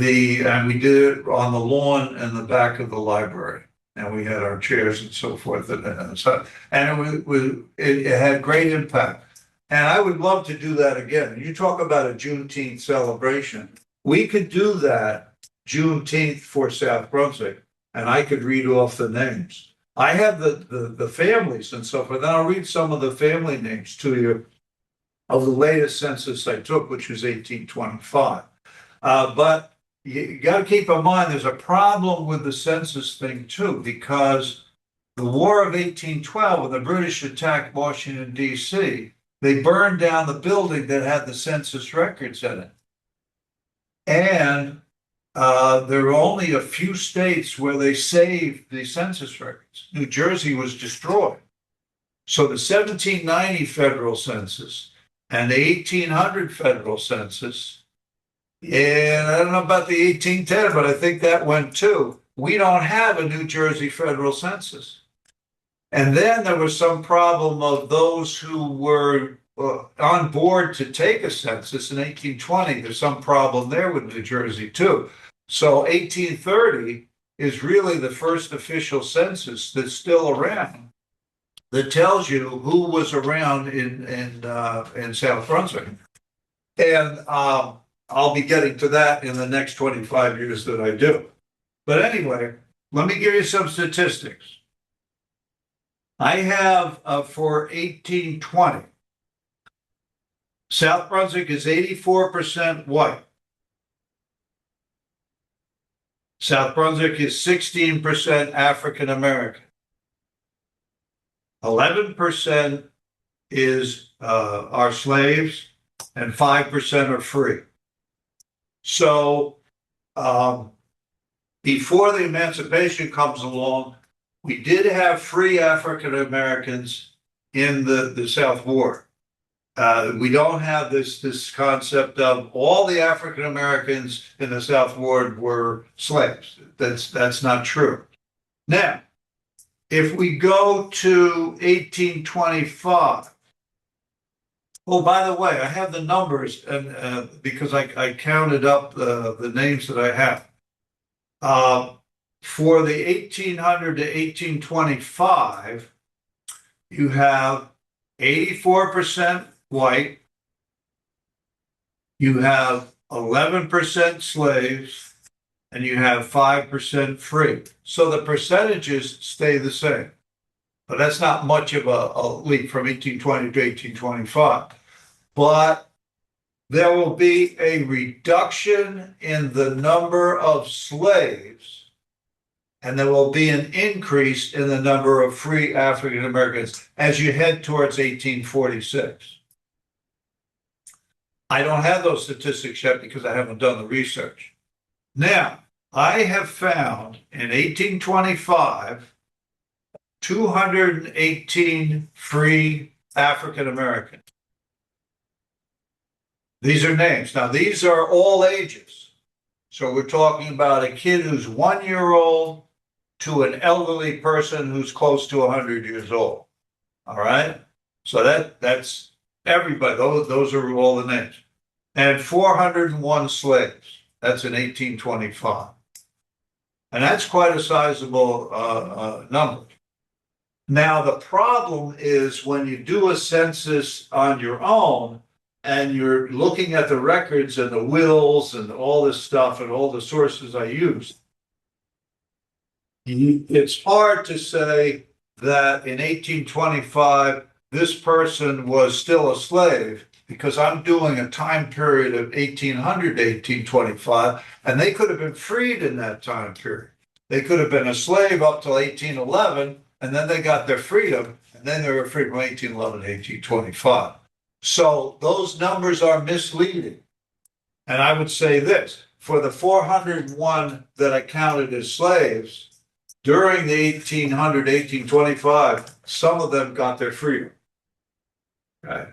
we did it on the lawn in the back of the library, and we had our chairs and so forth, it had great impact. And I would love to do that again. You talk about a Juneteenth celebration. We could do that Juneteenth for South Brunswick, and I could read off the names. I have the families and so forth. And I'll read some of the family names to you of the latest census I took, which was 1825. But you got to keep in mind there's a problem with the census thing too, because the War of 1812, when the British attacked Washington, D.C., they burned down the building that had the census records in it. And there were only a few states where they saved the census records. New Jersey was destroyed. So the 1790 federal census and the 1800 federal census, and I don't know about the 1810, but I think that went too. We don't have a New Jersey federal census. And then there was some problem of those who were on board to take a census in 1820. There's some problem there with New Jersey too. So 1830 is really the first official census that's still around that tells you who was around in South Brunswick. And I'll be getting to that in the next 25 years that I do. But anyway, let me give you some statistics. I have for 1820, South Brunswick is 84% white. South Brunswick is 16% African American. 11% is are slaves, and 5% are free. So before the emancipation comes along, we did have free African Americans in the South War. We don't have this concept of all the African Americans in the South Ward were slaves. That's not true. Now, if we go to 1825, oh, by the way, I have the numbers, and because I counted up the names that I have. For the 1800 to 1825, you have 84% white, you have 11% slaves, and you have 5% free. So the percentages stay the same. But that's not much of a leap from 1820 to 1825. But there will be a reduction in the number of slaves, and there will be an increase in the number of free African Americans as you head towards 1846. I don't have those statistics yet because I haven't done the research. Now, I have found in 1825, 218 free African Americans. These are names. Now, these are all ages. So we're talking about a kid who's 1 year old to an elderly person who's close to 100 years old. All right? So that's everybody. Those are all the names. And 401 slaves. That's in 1825. And that's quite a sizable number. Now, the problem is when you do a census on your own and you're looking at the records and the wills and all this stuff and all the sources I used, it's hard to say that in 1825, this person was still a slave because I'm doing a time period of 1800 to 1825, and they could have been freed in that time period. They could have been a slave up till 1811, and then they got their freedom, and then they were free from 1811 to 1825. So those numbers are misleading. And I would say this, for the 401 that I counted as slaves, during the 1825, some of them got their freedom. Okay.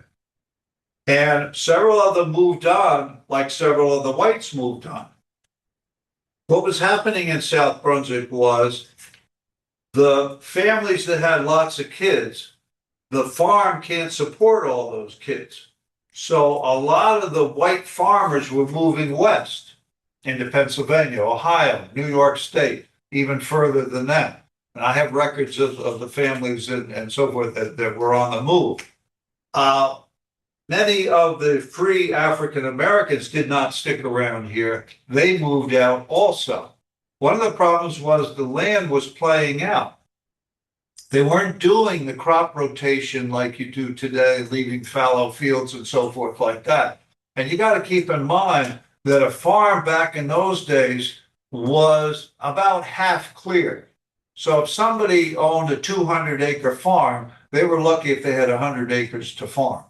And several of them moved on, like several of the whites moved on. What was happening in South Brunswick was the families that had lots of kids, the farm can't support all those kids. So a lot of the white farmers were moving west into Pennsylvania, Ohio, New York State, even further than that. And I have records of the families and so forth that were on the move. Many of the free African Americans did not stick around here. They moved out also. One of the problems was the land was playing out. They weren't doing the crop rotation like you do today, leaving fallow fields and so forth like that. And you got to keep in mind that a farm back in those days was about half cleared. So if somebody owned a 200-acre farm, they were lucky if they had 100 acres to farm,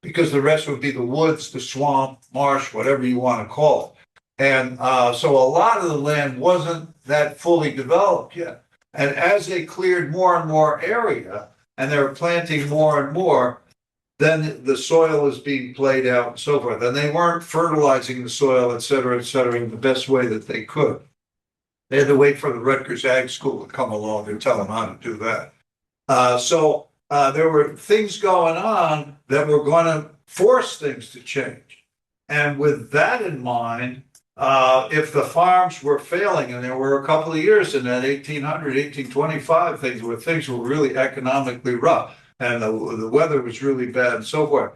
because the rest would be the woods, the swamp, marsh, whatever you want to call it. And so a lot of the land wasn't that fully developed yet. And as they cleared more and more area, and they were planting more and more, then the soil is being played out and so forth. And they weren't fertilizing the soil, et cetera, in the best way that they could. They had to wait for the Rutgers Ag School to come along and tell them how to do that. So there were things going on that were going to force things to change. And with that in mind, if the farms were failing, and there were a couple of years in that 1800, 1825, things were really economically rough, and the weather was really bad and so forth.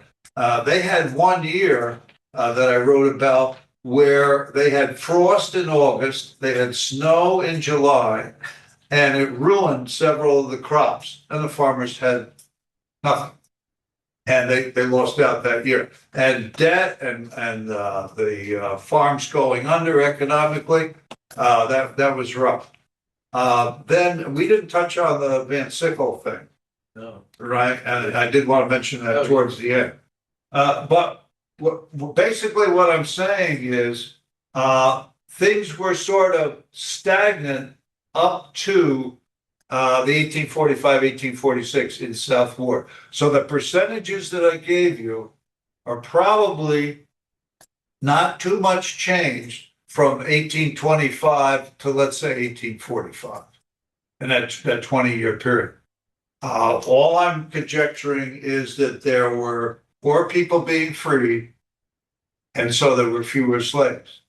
They had one year that I wrote about where they had frost in August, they had snow in July, and it ruined several of the crops, and the farmers had nothing. And they lost out that year. And debt and the farms going under economically, that was rough. Then we didn't touch on the Van Sickle thing. No. Right? And I did want to mention that towards the end. But basically what I'm saying is things were sort of stagnant up to the 1845, 1846 in South Ward. So the percentages that I gave you are probably not too much changed from 1825 to, let's say, 1845 in that 20-year period. All I'm conjecturing is that there were more people being freed, and so there were fewer slaves.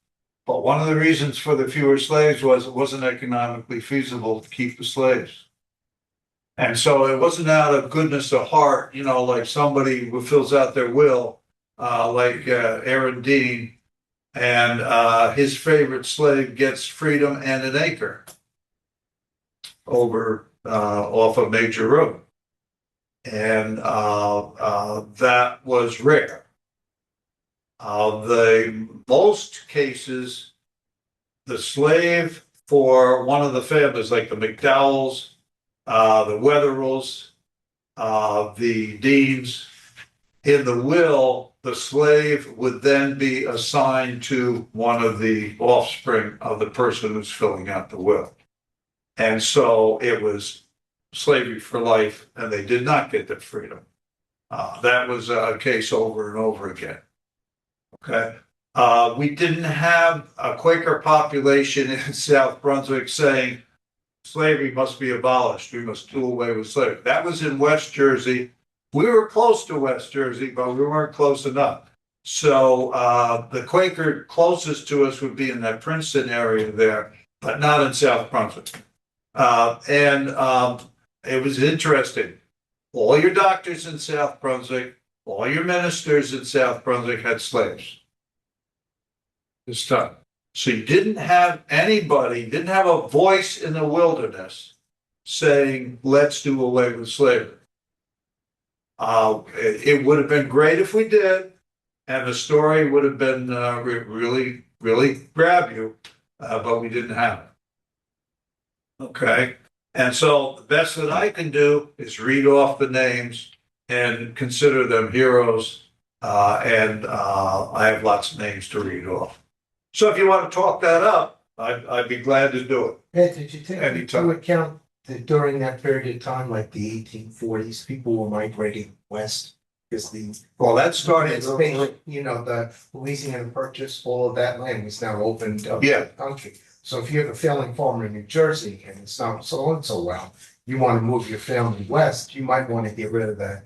But one of the reasons for the fewer slaves was it wasn't economically feasible to keep the slaves. And so it wasn't out of goodness of heart, like somebody who fills out their will, like Aaron Dean, and his favorite slave gets freedom and an acre over off a major road. And that was rare. Most cases, the slave for one of the families, like the McDowells, the Wetherells, the Deans, in the will, the slave would then be assigned to one of the offspring of the person who's filling out the will. And so it was slavery for life, and they did not get their freedom. That was a case over and over again. Okay. We didn't have a Quaker population in South Brunswick saying slavery must be abolished. We must do away with slavery. That was in West Jersey. We were close to West Jersey, but we weren't close enough. So the Quaker closest to us would be in that Princeton area there, but not in South Brunswick. It was interesting. All your doctors in South Brunswick, all your ministers in South Brunswick had slaves this time. So you didn't have a voice in the wilderness saying, let's do away with slavery. It would have been great if we did, and the story would have been really, really grab you, but we didn't have it. Okay. And so the best that I can do is read off the names and consider them heroes. I have lots of names to read off. So if you want to talk that up, I'd be glad to do it. Ed, did you take Anytime. into account that during that period of time, like the 1840s, people were migrating west? Because Well, that started, you know, the Louisiana Purchase, all of that land was now opened up to Yeah. the country. So if you have a failing farm in New Jersey and it's not sold so well, you want to move your family west, you might want to get rid of that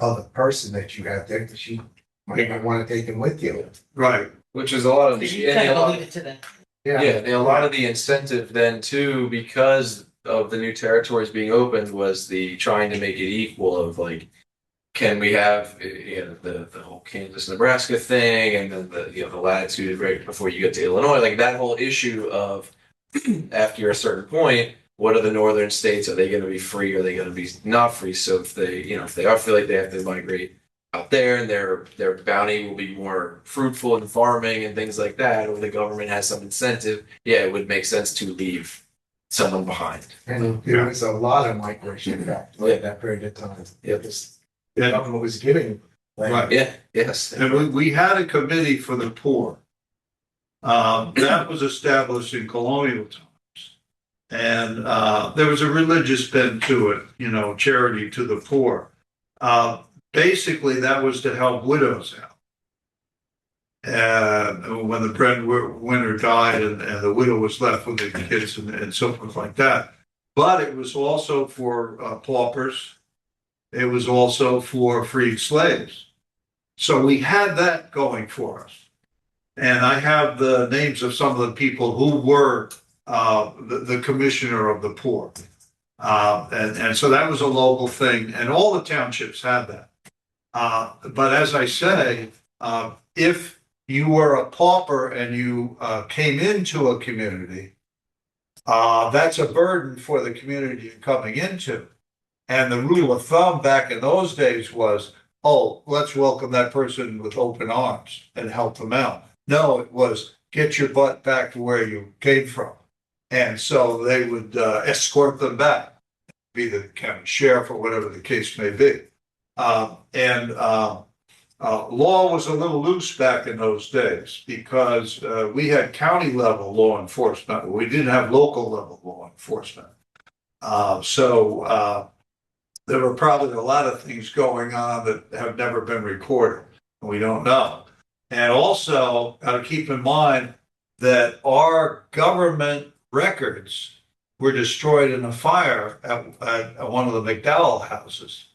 other person that you have there, because you might not want to take them with you. right, Which is a lot of You and kind a of lot- leave it to them. yeah, and a lot of the incentive then too, because of the new territories being opened, was the trying to make it equal of like, can we have the whole Kansas Nebraska thing, and then the latitude right before you get to Illinois, like that whole issue of after a certain point, what are the northern states? Are they going to be free? Are they going to be not free? So if they are feel like they have to migrate out there, and their bounty will be more fruitful in farming and things like that, or the government has some incentive, yeah, it would make sense to leave someone behind. And there was a lot of migration back Yeah. at that period of time. Yeah. Because the and, government was giving land. Right. Yeah, yes. and we had a committee for the poor. That was established in colonial times. And, there was a religious bent to it, you know, charity to the poor. Basically, that was to help widows out. And when the breadwinner died and the widow was left with the kids and so forth like that. But it was also for paupers. It was also for freed slaves. So we had that going for us. And I have the names of some of the people who were the commissioner of the poor. And so that was a local thing, and all the townships had that. But as I say, if you were a pauper and you came into a community, that's a burden for the community you're coming into. And the rule of thumb back in those days was, oh, let's welcome that person with open arms and help them out. No, it was get your butt back to where you came from. And so they would escort them back, be the county sheriff or whatever the case may be. Law was a little loose back in those days because we had county level law enforcement. We didn't have local level law enforcement. So there were probably a lot of things going on that have never been recorded. We don't know. And also, got to keep in mind that our government records were destroyed in a fire at one of the McDowell houses.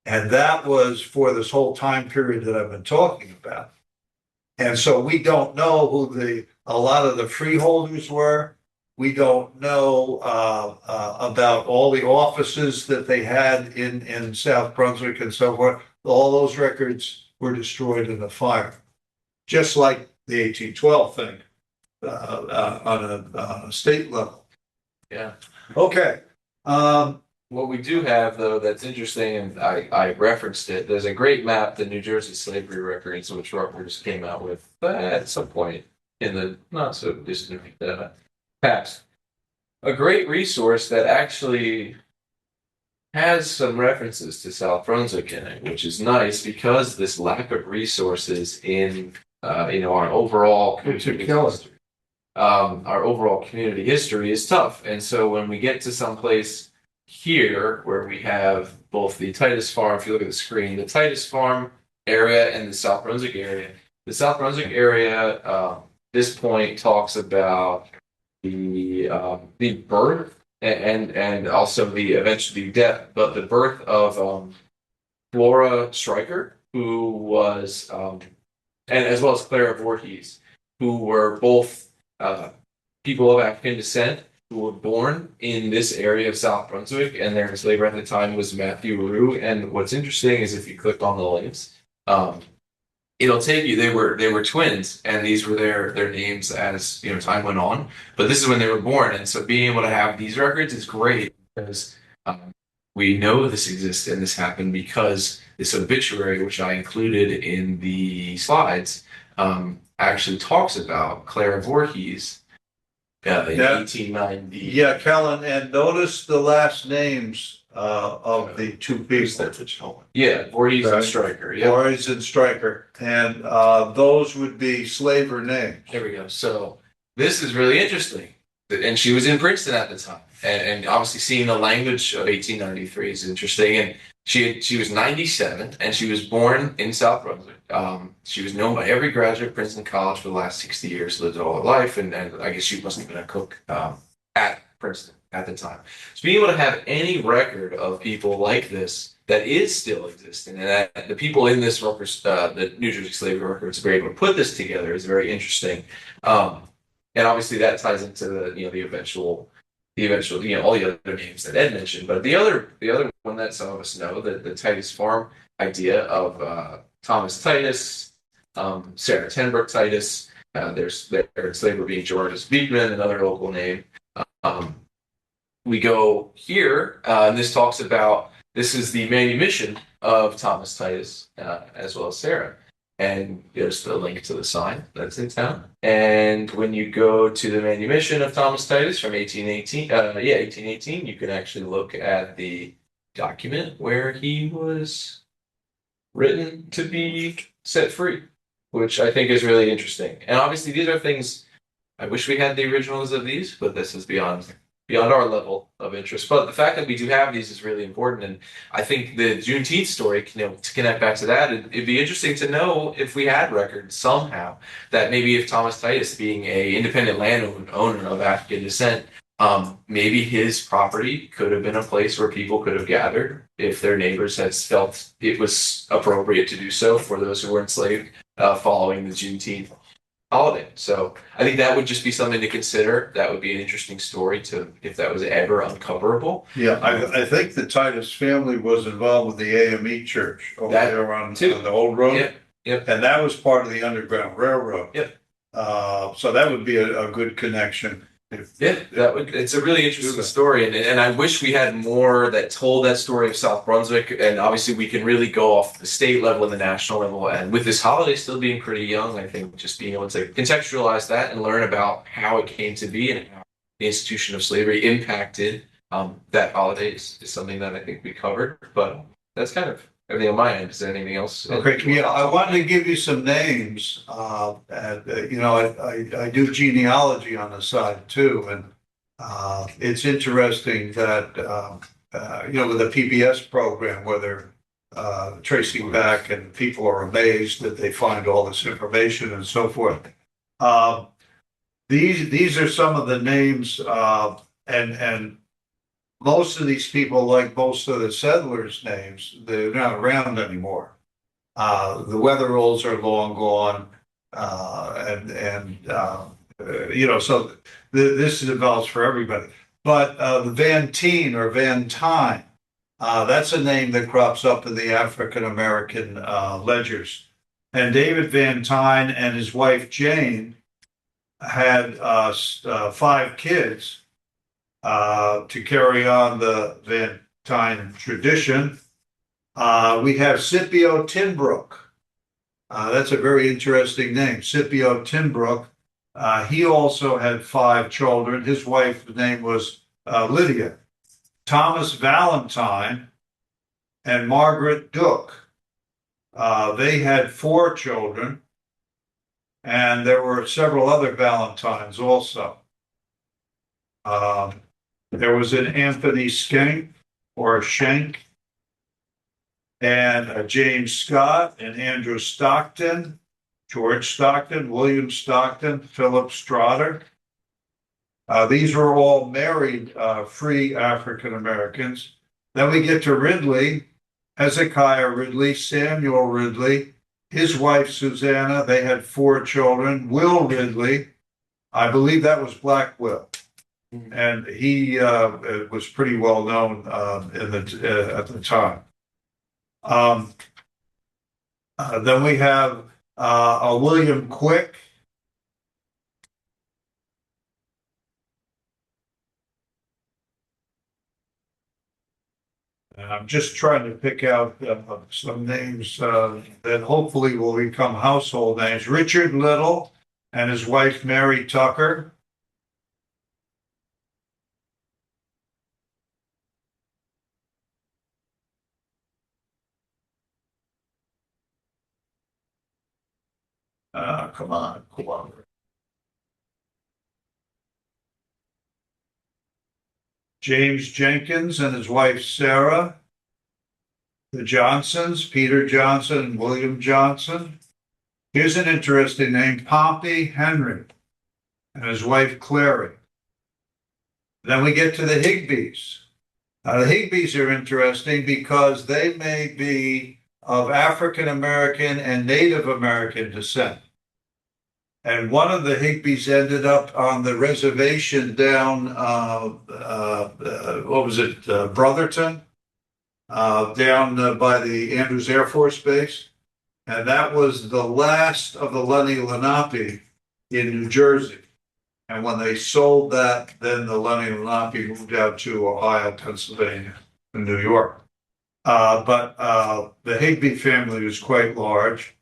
And that was for this whole time period that I've been talking about. And so we don't know who a lot of the freeholders were. We don't know about all the offices that they had in South Brunswick and so forth. All those records were destroyed in the fire, just like the 1812 thing on a state level. Yeah. Okay. What we do have, though, that's interesting, and I referenced it. There's a great map, the New Jersey Slavery Records, which Rutgers came out with at some point in the not so distant past. A great resource that actually has some references to South Brunswick in it, which is nice because this lack of resources in our overall community history. Our overall community history is tough, and so when we get to someplace here where we have both the Titus Farm, if you look at the screen, the Titus Farm area and the South Brunswick area. The South Brunswick area, this point talks about the birth and also the eventually death, but the birth of Flora Stryker, who was and as well as Clara Voorhees, who were both people of African descent who were born in this area of South Brunswick, and their enslaver at the time was Matthew Rue. And what's interesting is if you click on the links, it'll take you. They were twins, and these were their names as time went on. But this is when they were born, and so being able to have these records is great because we know this exists and this happened because this obituary, which I included in the slides, actually talks about Clara Voorhees. In 1890. Yeah, Kellen, and notice the last names of the two people. Yeah, Voorhees and Right. Stryker. Yeah, Voorhees and Stryker, and those would be slaver names. there we go. So this is really interesting. And she was in Princeton at the time. And obviously seeing the language of 1893 is interesting. And she was 97 and she was born in South Brunswick. She was known by every graduate of Princeton College for the last 60 years, lived all her life. And I guess she must have been a cook at Princeton at the time. So being able to have any record of people like this that is still existing, and that the people in this records, the New Jersey slavery records, were able to put this together is very interesting. And obviously that ties into the eventual, all the other names that Ed mentioned. But the other one that some of us know, the Titus Farm idea of Thomas Titus, Sarah Tenbrook Titus. There's their enslaved being Georges Beekman, another local name. We go here, and this talks about, this is the manumission of Thomas Titus, as well as Sarah. And there's the link to the sign that's in town. And when you go to the manumission of Thomas Titus from 1818, you can actually look at the document where he was written to be set free, which I think is really interesting. And obviously these are things, I wish we had the originals of these, but this is beyond our level of interest. But the fact that we do have these is really important. And I think the Juneteenth story, to connect back to that, it'd be interesting to know if we had records somehow that maybe if Thomas Titus, being a independent landowner of African descent, maybe his property could have been a place where people could have gathered if their neighbors had felt it was appropriate to do so for those who were enslaved following the Juneteenth holiday. So I think that would just be something to consider. That would be an interesting story if that was ever uncoverable. Yeah, I think the Titus family was involved with the AME church over there on the old road. Yep. And that was part of the Underground Railroad. Yep. So that would be a good connection. It's a really interesting story, and I wish we had more that told that story of South Brunswick. And obviously we can really go off the state level and the national level, and with this holiday still being pretty young, I think just being able to contextualize that and learn about how it came to be and how the institution of slavery impacted that holiday is something that I think we covered. But that's kind of everything on my end. Is there anything else? Okay, yeah, I wanted to give you some names. I do genealogy on the side too, and it's interesting that with the PBS program where they're tracing back, and people are amazed that they find all this information and so forth. These are some of the names, and most of these people, like most of the settlers' names, they're not around anymore. The Wetheralls are long gone, so this involves for everybody. But the Van Teen or Van Tyne, that's a name that crops up in the African American ledgers. And David Van Tyne and his wife Jane had 5 kids. To carry on the Van Tyne tradition. We have Scipio Tinbrook. That's a very interesting name, Scipio Tinbrook. He also had 5 children. His wife's name was Lydia. Thomas Valentine and Margaret Duke. They had 4 children, and there were several other Valentines also. There was an Anthony Skank or Shank, and a James Scott, and Andrew Stockton, George Stockton, William Stockton, Philip Strotter. These were all married free African Americans. Then we get to Ridley, Hezekiah Ridley, Samuel Ridley, his wife Susanna. They had 4 children. Will Ridley, I believe that was Black Will. And he was pretty well known at the time. Then we have a William Quick. And I'm just trying to pick out some names that hopefully will become household names. Richard Little and his wife Mary Tucker. Come on. James Jenkins and his wife Sarah. The Johnsons, Peter Johnson and William Johnson. Here's an interesting name, Pompey Henry and his wife Clary. Then we get to the Higbees. Now, the Higbees are interesting because they may be of African American and Native American descent. And one of the Higbees ended up on the reservation down, Brotherton, down by the Andrews Air Force Base. And that was the last of the Lenni Lenape in New Jersey. And when they sold that, then the Lenni Lenape moved out to Ohio, Pennsylvania, and New York. But the Higbee family was quite large.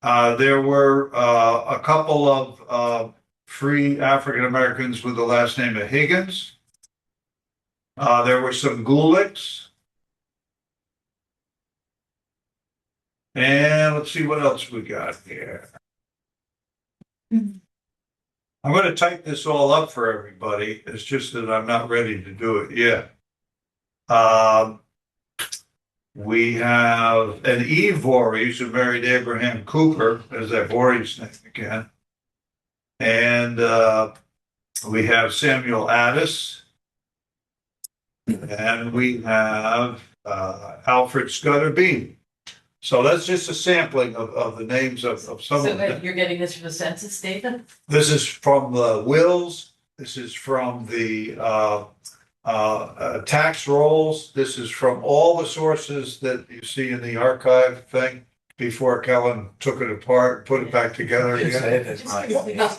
There were a couple of free African Americans with the last name of Higgins. There were some Gulicks. And let's see what else we got here. I'm going to type this all up for everybody. It's just that I'm not ready to do it yet. We have an Eve Voorhees who married Abraham Cooper. There's that Voorhees name again. And we have Samuel Addis. And we have Alfred Scudder Bean. So that's just a sampling of the names of some So of them. that you're getting this from the census data? This is from the wills. This is from the tax rolls. This is from all the sources that you see in the archive thing before Kellen took it apart, put it back together again.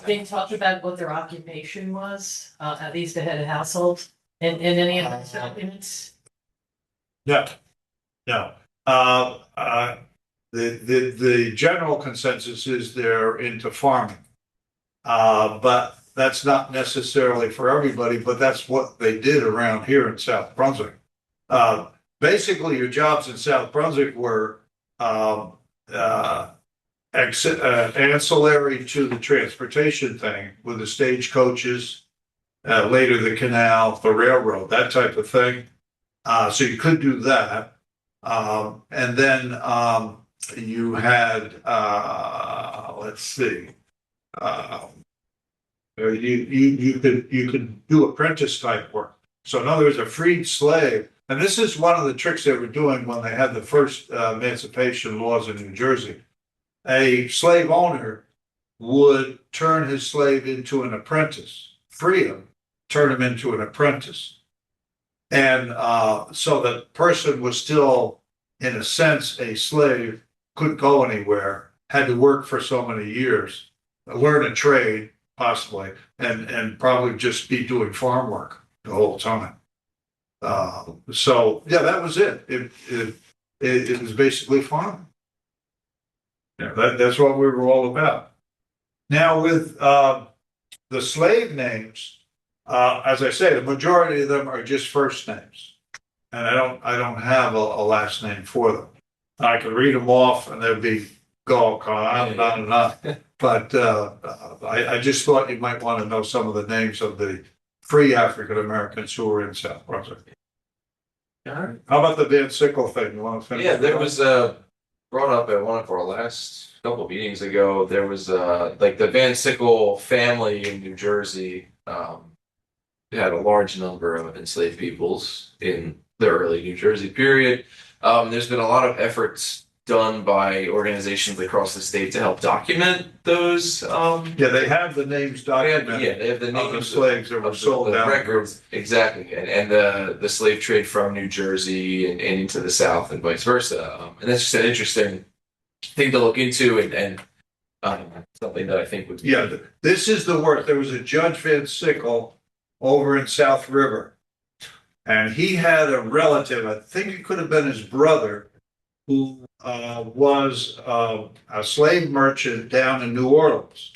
They talked about what their occupation was, at least the head of household, in any of those documents? No, no. The general consensus is they're into farming. But that's not necessarily for everybody, but that's what they did around here in South Brunswick. Basically, your jobs in South Brunswick were ancillary to the transportation thing with the stagecoaches, later the canal, the railroad, that type of thing. So you could do that. And then you had, let's see, you could do apprentice type work. So in other words, a freed slave, and this is one of the tricks they were doing when they had the first emancipation laws in New Jersey. A slave owner would turn his slave into an apprentice, free him, turn him into an apprentice. And so the person was still, in a sense, a slave, couldn't go anywhere, had to work for so many years, learn a trade, possibly, and probably just be doing farm work the whole time. So yeah, that was it. It was basically farming. Yeah, that's what we were all about. Now with the slave names, as I say, the majority of them are just first names, and I don't have a last name for them. I can read them off, and there'd be go on and on and on. But I just thought you might want to know some of the names of the free African Americans who were in South Brunswick. All right. How about the Van Sickle thing? You want to finish? Yeah, there was brought up at one of our last couple meetings ago. There was like the Van Sickle family in New Jersey. Had a large number of enslaved peoples in the early New Jersey period. There's been a lot of efforts done by organizations across the state to help document those. Yeah, they have the names documented. They have the of names the slaves that were sold down records exactly, and the slave trade from New Jersey and into the South and vice versa. And that's just an interesting thing to look into, and something that I think would be. Yeah, this is the work. There was a Judge Van Sickle over in South River, and he had a relative, I think it could have been his brother, who was a slave merchant down in New Orleans.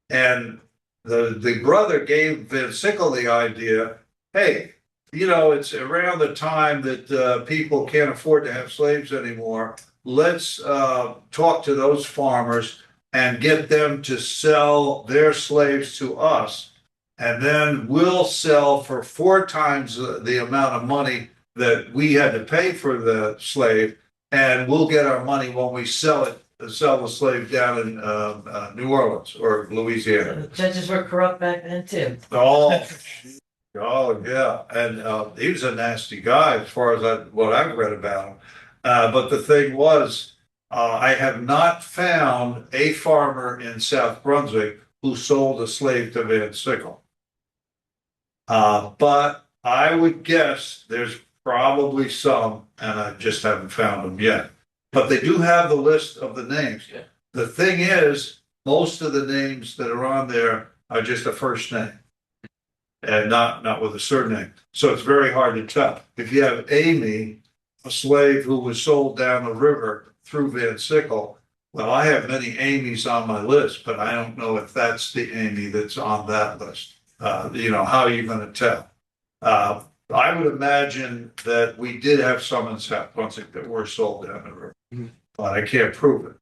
And the brother gave Van Sickle the idea, hey, it's around the time that people can't afford to have slaves anymore. Let's talk to those farmers and get them to sell their slaves to us. and then we'll sell for 4 times the amount of money that we had to pay for the slave, and we'll get our money when we sell the slave down in New Orleans or Louisiana. The judges were corrupt back then too. Oh, oh yeah, and he was a nasty guy as far as what I've read about him. But the thing was, I have not found a farmer in South Brunswick who sold a slave to Van Sickle. But I would guess there's probably some, and I just haven't found them yet. But they do have the list of the names. Yeah. The thing is, most of the names that are on there are just a first name and not with a surname. So it's very hard to tell. If you have Amy, a slave who was sold down the river through Van Sickle, well, I have many Amy's on my list, but I don't know if that's the Amy that's on that list. How are you going to tell? I would imagine that we did have some in South Brunswick that were sold down the river, but I can't prove it.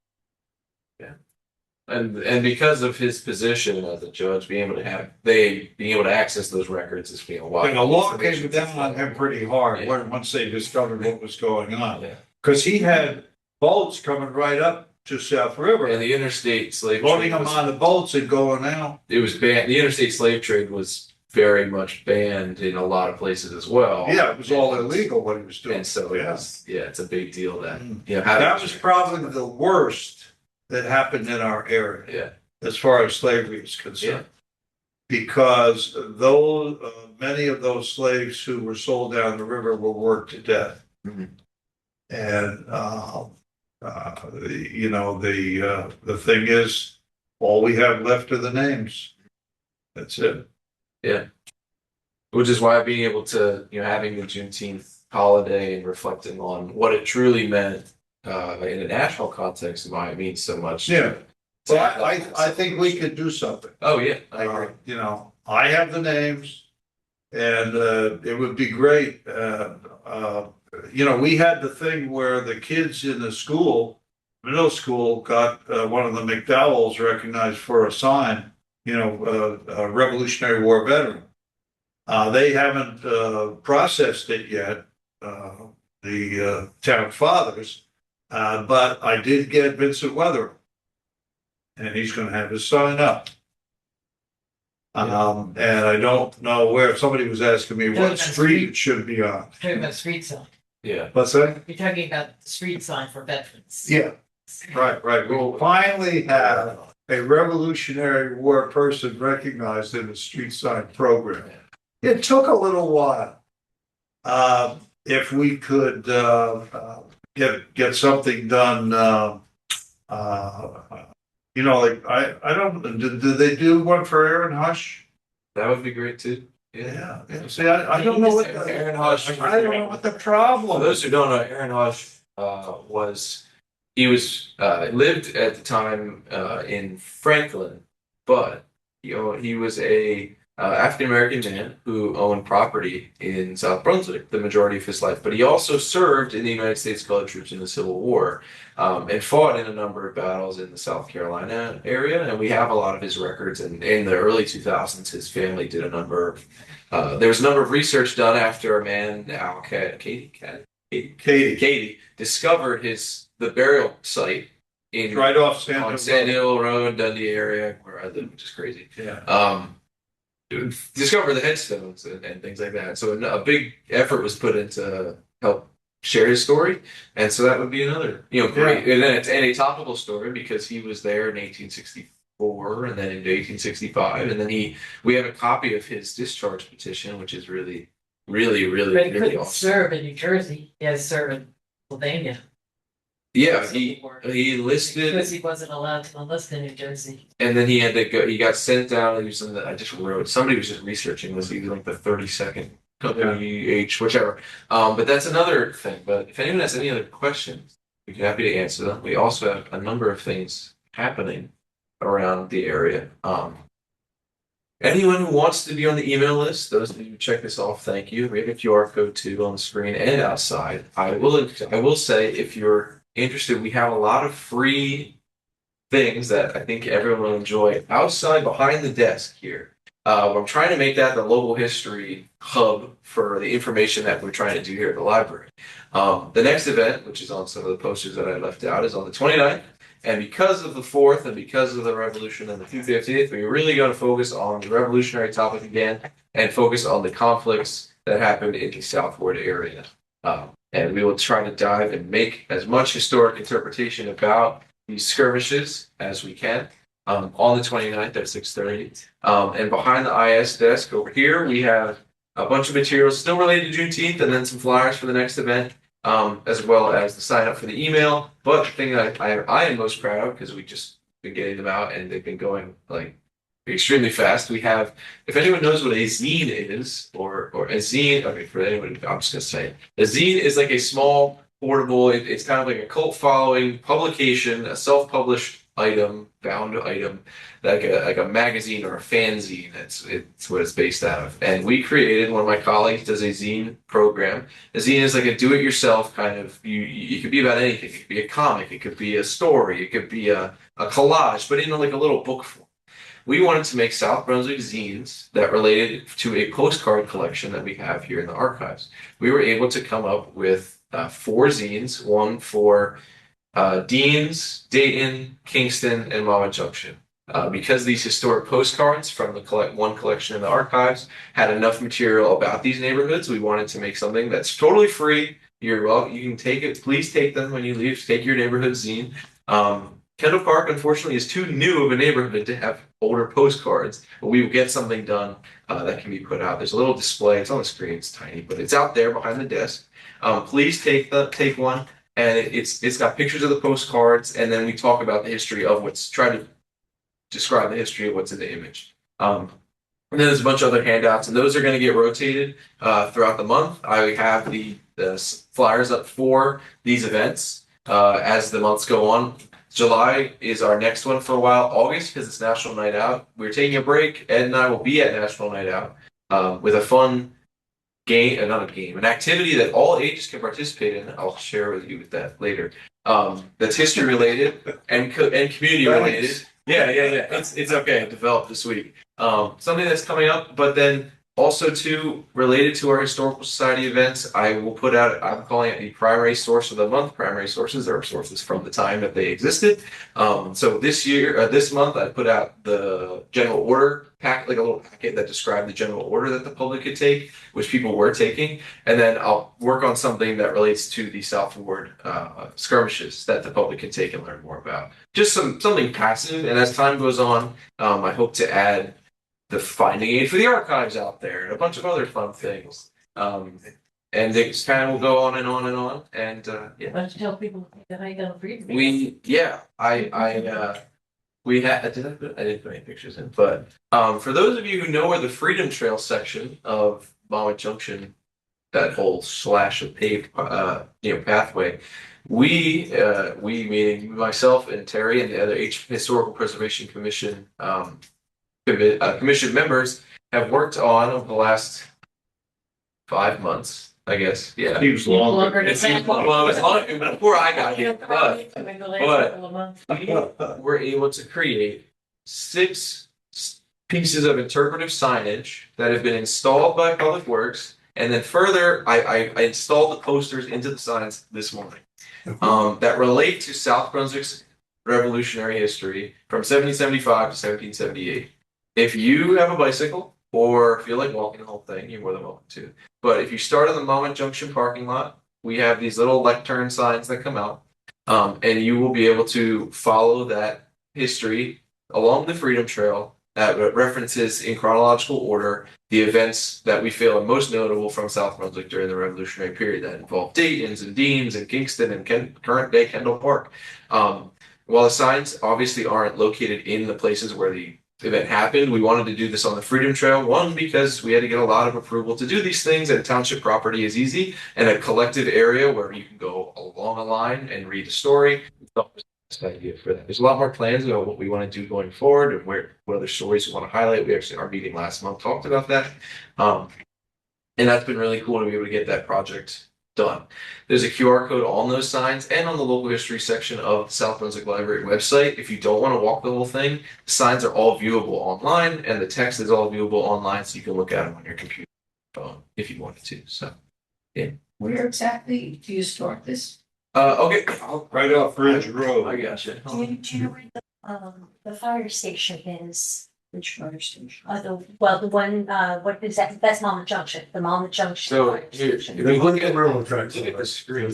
And because of his position as a judge, being able to access those records is being a while. And the law came down on him pretty hard once they discovered what was going on. Because he had boats coming right up to South River. And the interstate slave loading trade them on the boats and going out. It was banned. The interstate slave trade was very much banned in a lot of places as well. Yeah, it was all illegal what he was doing. And so it's a big deal that that was probably the worst that happened in our area. Yeah. As far as slavery is concerned. Because those many of those slaves who were sold down the river were worked to death. And the thing is, all we have left are the names. That's it. Yeah. Which is why being able to, having the Juneteenth holiday and reflecting on what it truly meant in a national context, why it means so much. Yeah. So I think we could do something. Oh yeah, I agree. I have the names, and it would be great. We had the thing where the kids in the middle school, got one of the McDowells recognized for a sign. A Revolutionary War veteran. They haven't processed it yet, the town fathers, but I did get Vincent Weather, and he's going to have his sign up. And I don't know where. Somebody was asking me what street it should be on. You're talking about street sign. Yeah. What's that? You're talking about the street sign for veterans. Yeah. Right. We'll finally have a Revolutionary War person recognized in the street sign program. It took a little while. If we could get something done, I don't. Did they do one for Aaron Hush? That would be great too. Yeah. See, I don't know what Aaron Hush. I don't know what the problem. For those who don't know, Aaron Hush lived at the time in Franklin, but he was a African American man who owned property in South Brunswick the majority of his life. But he also served in the United States Colored Troops in the Civil War and fought in a number of battles in the South Carolina area. And we have a lot of his records. And in the early 2000s, his family did a number of there was a number of research done after a man, Katie, discovered the burial site in Right off on Sand Hill Road, Dundee area, where I live, which is crazy. Yeah. Discover the headstones and things like that. So a big effort was put into help share his story, and so that would be another, great. And then it's a topical story because he was there in 1864, and then in 1865, and then we have a copy of his discharge petition, which is really, really, really, But he really couldn't awesome. serve in New Jersey. He had to serve in Pennsylvania. Yeah, he listed, Because he wasn't allowed to enlist in New Jersey. and then he had to go. He got sent down. He was in I just wrote. Somebody was just researching. Was either like the 32nd company H, whichever. But that's another thing. But if anyone has any other questions, we'd be happy to answer them. We also have a number of things happening around the area. Anyone who wants to be on the email list, those of you who check this off, thank you. We have a QR code too on the screen and outside. I will say, if you're interested, we have a lot of free things that I think everyone will enjoy outside behind the desk here. I'm trying to make that the local history hub for the information that we're trying to do here at the library. The next event, which is on some of the posters that I left out, is on the 29th. And because of the 4th and because of the revolution and the 250th, we're really going to focus on the revolutionary topic again and focus on the conflicts that happened in the southward area. And we will try to dive and make as much historic interpretation about these skirmishes as we can on the 29th at 6:30. And behind the IS desk over here, we have a bunch of materials still related to Juneteenth and then some flyers for the next event, as well as the sign up for the email. But the thing that I am most proud of, because we just been getting them out and they've been going like extremely fast. We have, if anyone knows what a zine is, or a zine, okay, for anyone, I'm just gonna say it. A zine is like a small portable, it's kind of like a cult following publication, a self-published item, bound item, like a magazine or a fanzine. It's what it's based out of. And we created, one of my colleagues does a zine program. A zine is like a do-it-yourself kind of, you could be about anything. It could be a comic, it could be a story, it could be a collage, but in like a little book form. We wanted to make South Brunswick zines that related to a postcard collection that we have here in the archives. We were able to come up with 4 zines, one for Deans, Dayton, Kingston, and Monmouth Junction. Because these historic postcards from the one collection in the archives had enough material about these neighborhoods, we wanted to make something that's totally free. You can take it. Please take them when you leave. Take your neighborhood zine. Kendall Park, unfortunately, is too new of a neighborhood to have older postcards, but we will get something done that can be put out. There's a little display. It's on the screen. It's tiny, but it's out there behind the desk. Please take one, and it's got pictures of the postcards, and then we talk about the history of try to describe the history of what's in the image. And then there's a bunch of other handouts, and those are going to get rotated throughout the month. I have the flyers up for these events as the months go on. July is our next one for a while. August, because it's National Night Out. We're taking a break. Ed and I will be at National Night Out with a fun game, not a game, an activity that all ages can participate in. I'll share with you with that later. That's history related and community related. Yeah. It's okay. It developed this week. Something that's coming up, but then also too related to our historical society events, I will put out, I'm calling it the primary source of the month. Primary sources are sources from the time that they existed. So this month, I put out the general order pack, like a little packet that described the general order that the public could take, which people were taking. And then I'll work on something that relates to the southward skirmishes that the public can take and learn more about. Just something passive. And as time goes on, I hope to add the finding aid for the archives out there and a bunch of other fun things. And it kind of will go on and on and on. And yeah. Why don't you tell people that I got a free? We had, I didn't put any pictures in, but for those of you who know where the Freedom Trail section of Monmouth Junction, that whole slash of paved pathway, we meaning myself and Terry and the other Historical Preservation Commission commission members have worked on over the last 5 months, I guess. Yeah. Seems longer. It seems well, it was long before I got here, but we were able to create 6 pieces of interpretive signage that have been installed by Public Works, and then further, I installed the posters into the signs this morning that relate to South Brunswick's revolutionary history from 1775 to 1778. If you have a bicycle or feel like walking the whole thing, you're more than welcome to. But if you start in the Monmouth Junction parking lot, we have these little lectern signs that come out, and you will be able to follow that history along the Freedom Trail that references in chronological order the events that we feel are most notable from South Brunswick during the Revolutionary period that involved Dayton's and Deans and Kingston and current day Kendall Park. While the signs obviously aren't located in the places where the event happened, we wanted to do this on the Freedom Trail. One, because we had to get a lot of approval to do these things, and township property is easy, and a collective area where you can go along a line and read a story. We thought it was the best idea for that. There's a lot more plans about what we want to do going forward and what other stories we want to highlight. We actually, our meeting last month talked about that. And that's been really cool to be able to get that project Done. There's a QR code on those signs and on the local history section of the South Brunswick Library website. If you don't want to walk the whole thing, the signs are all viewable online and the text is all viewable online, so you can look at them on your computer phone if you wanted to. So, Where exactly do you store this? okay. Right off Ridge I Road. gotcha. Do you know where the fire station is? Which fire station? The one, what is that? That's Monmouth Junction, the Monmouth Junction. So Fire here, Station. if you look at railroad tracks. look at the screen.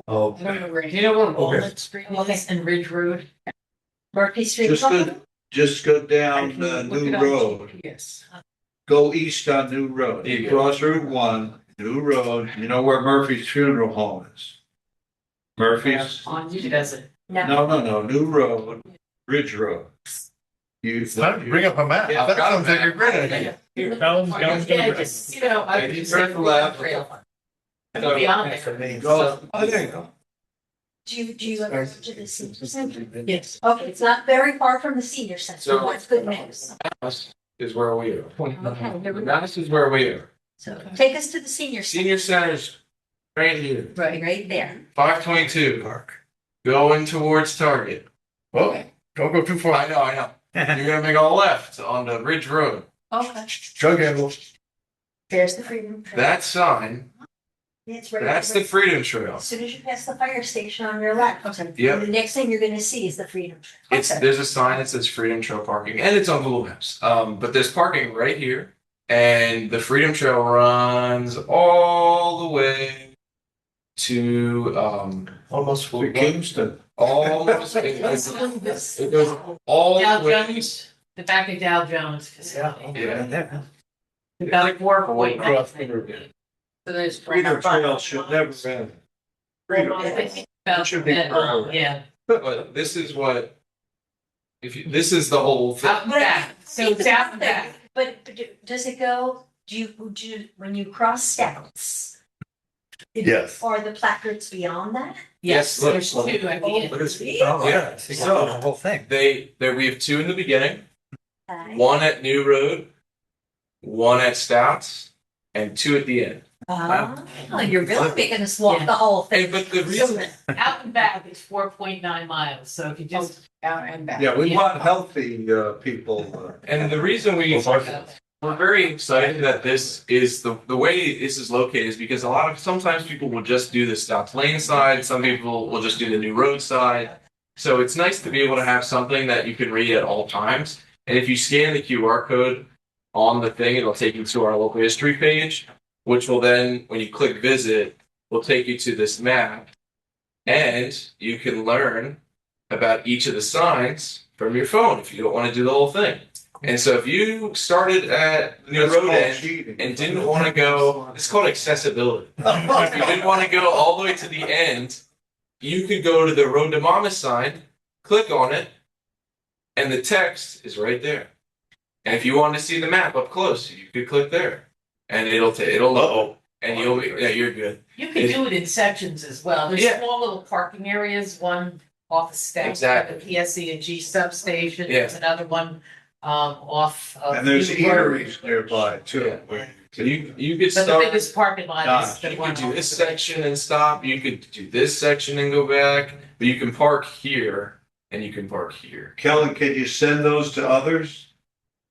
Oh, I don't know where, do you know where Walnut Street is and Ridge Road? Murphy Street. Just go down Look New it up. Road. Yes. Go east on New Road. There you You go. cross Route 1, New Road. You know where Murphy's funeral home is? Murphy's? On you does it. No. New Road, Ridge Road. You. bring up a map. Yeah, That got sounds it. like a great idea. Here. Yeah, just, you know, I Okay, just turn say to left. trail. So- Beyond there. Go. Oh, there you go. Do you ever go to the senior center? Yes. Okay, it's not very far from the senior center, So- that's good news. Mass is where we are. Okay, here we go. Mass is where we are. So take us to the senior center, Senior center's right here, right there. 522. Going towards Target. Well, don't go too far. I know. You're gonna make a left on the Ridge Road. Okay. Jug handle. There's the Freedom Trail. That sign, It's right that's there. the Freedom Trail. As soon as you pass the fire station on your left. Okay. Yep. The next thing you're gonna see is the Freedom Trail. Okay. There's a sign that says Freedom Trail parking, and it's on Google Maps. But there's parking right here, and the Freedom Trail runs all the way to Almost To Kingston. almost it goes all Dow the way. Jones, the back of Dow Jones facility. Yeah. About 4.9. across the river. So there's. Freedom Trail should never end. About Should be forever. yeah. But this is what this is the whole thing. Out and back, so it's out and back. But does it go, when you cross Stouts? Yes. Are the placards beyond that? Yes, Yes, look, there's look. two at the end. Oh, Yeah. So the whole thing. We have two in the beginning, Okay. one at New Road, one at Stouts, and two at the end. You're really making us walk the whole thing. And but the reason Out and back is 4.9 miles, so if you just out and back. Yeah, we want healthy people. and the reason we're very excited that this is the way this is located is because sometimes people will just do the Stouts Lane side, some people will just do the New Road side. So it's nice to be able to have something that you can read at all times. And if you scan the QR code on the thing, it'll take you to our local history page, which will then, when you click visit, will take you to this map. And you can learn about each of the signs from your phone if you don't want to do the whole thing. And so if you started at the New That's Road called end cheating. and didn't want to go, it's called accessibility. If you didn't want to go all the way to the end, you could go to the Road to Mama sign, click on it, and the text is right there. And if you wanted to see the map up close, you could click there, and it'll load, and you're good. You can do it in sections as well. There's Yeah. small little parking areas, one off the steps Exactly. at the PSE&G substation. Yeah. There's another one off of. And there's New Road. eateries nearby too. So you could But the start. biggest parking lot is the You one. could do off this the- section and stop. You could do this section and go back. But you can park here and you can park here. Kellen, can you send those to others?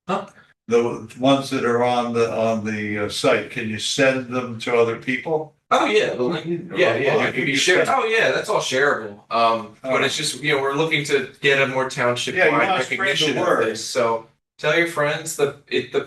Huh? The ones that are on the site, can you send them to other people? Oh yeah, the link. Yeah, it can be shared. Oh yeah, that's all shareable. But it's just we're looking to get a more township Yeah, you wide wanna spread recognition the of word. this. So tell your friends the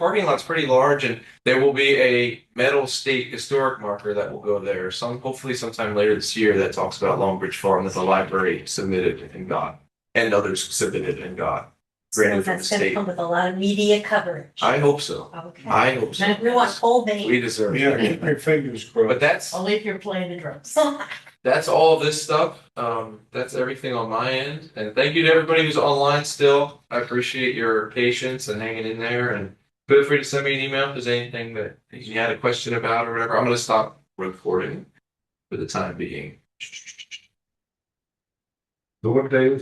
parking lot's pretty large, and there will be a metal state historic marker that will go there. Hopefully sometime later this year that talks about Longbridge Farm that the library submitted and got, and others submitted and got. Granted from the That's gonna state. come with a lot of media coverage. I hope so. Okay. I hope so. We want whole We name. deserve Yeah, it. keep your fingers But crossed. that's Only if you're playing the drums. that's all this stuff. That's everything on my end. And thank you to everybody who's online still. I appreciate your patience and hanging in there. And feel free to send me an email if there's anything that you had a question about or whatever. I'm going to stop recording for the time being. So what day is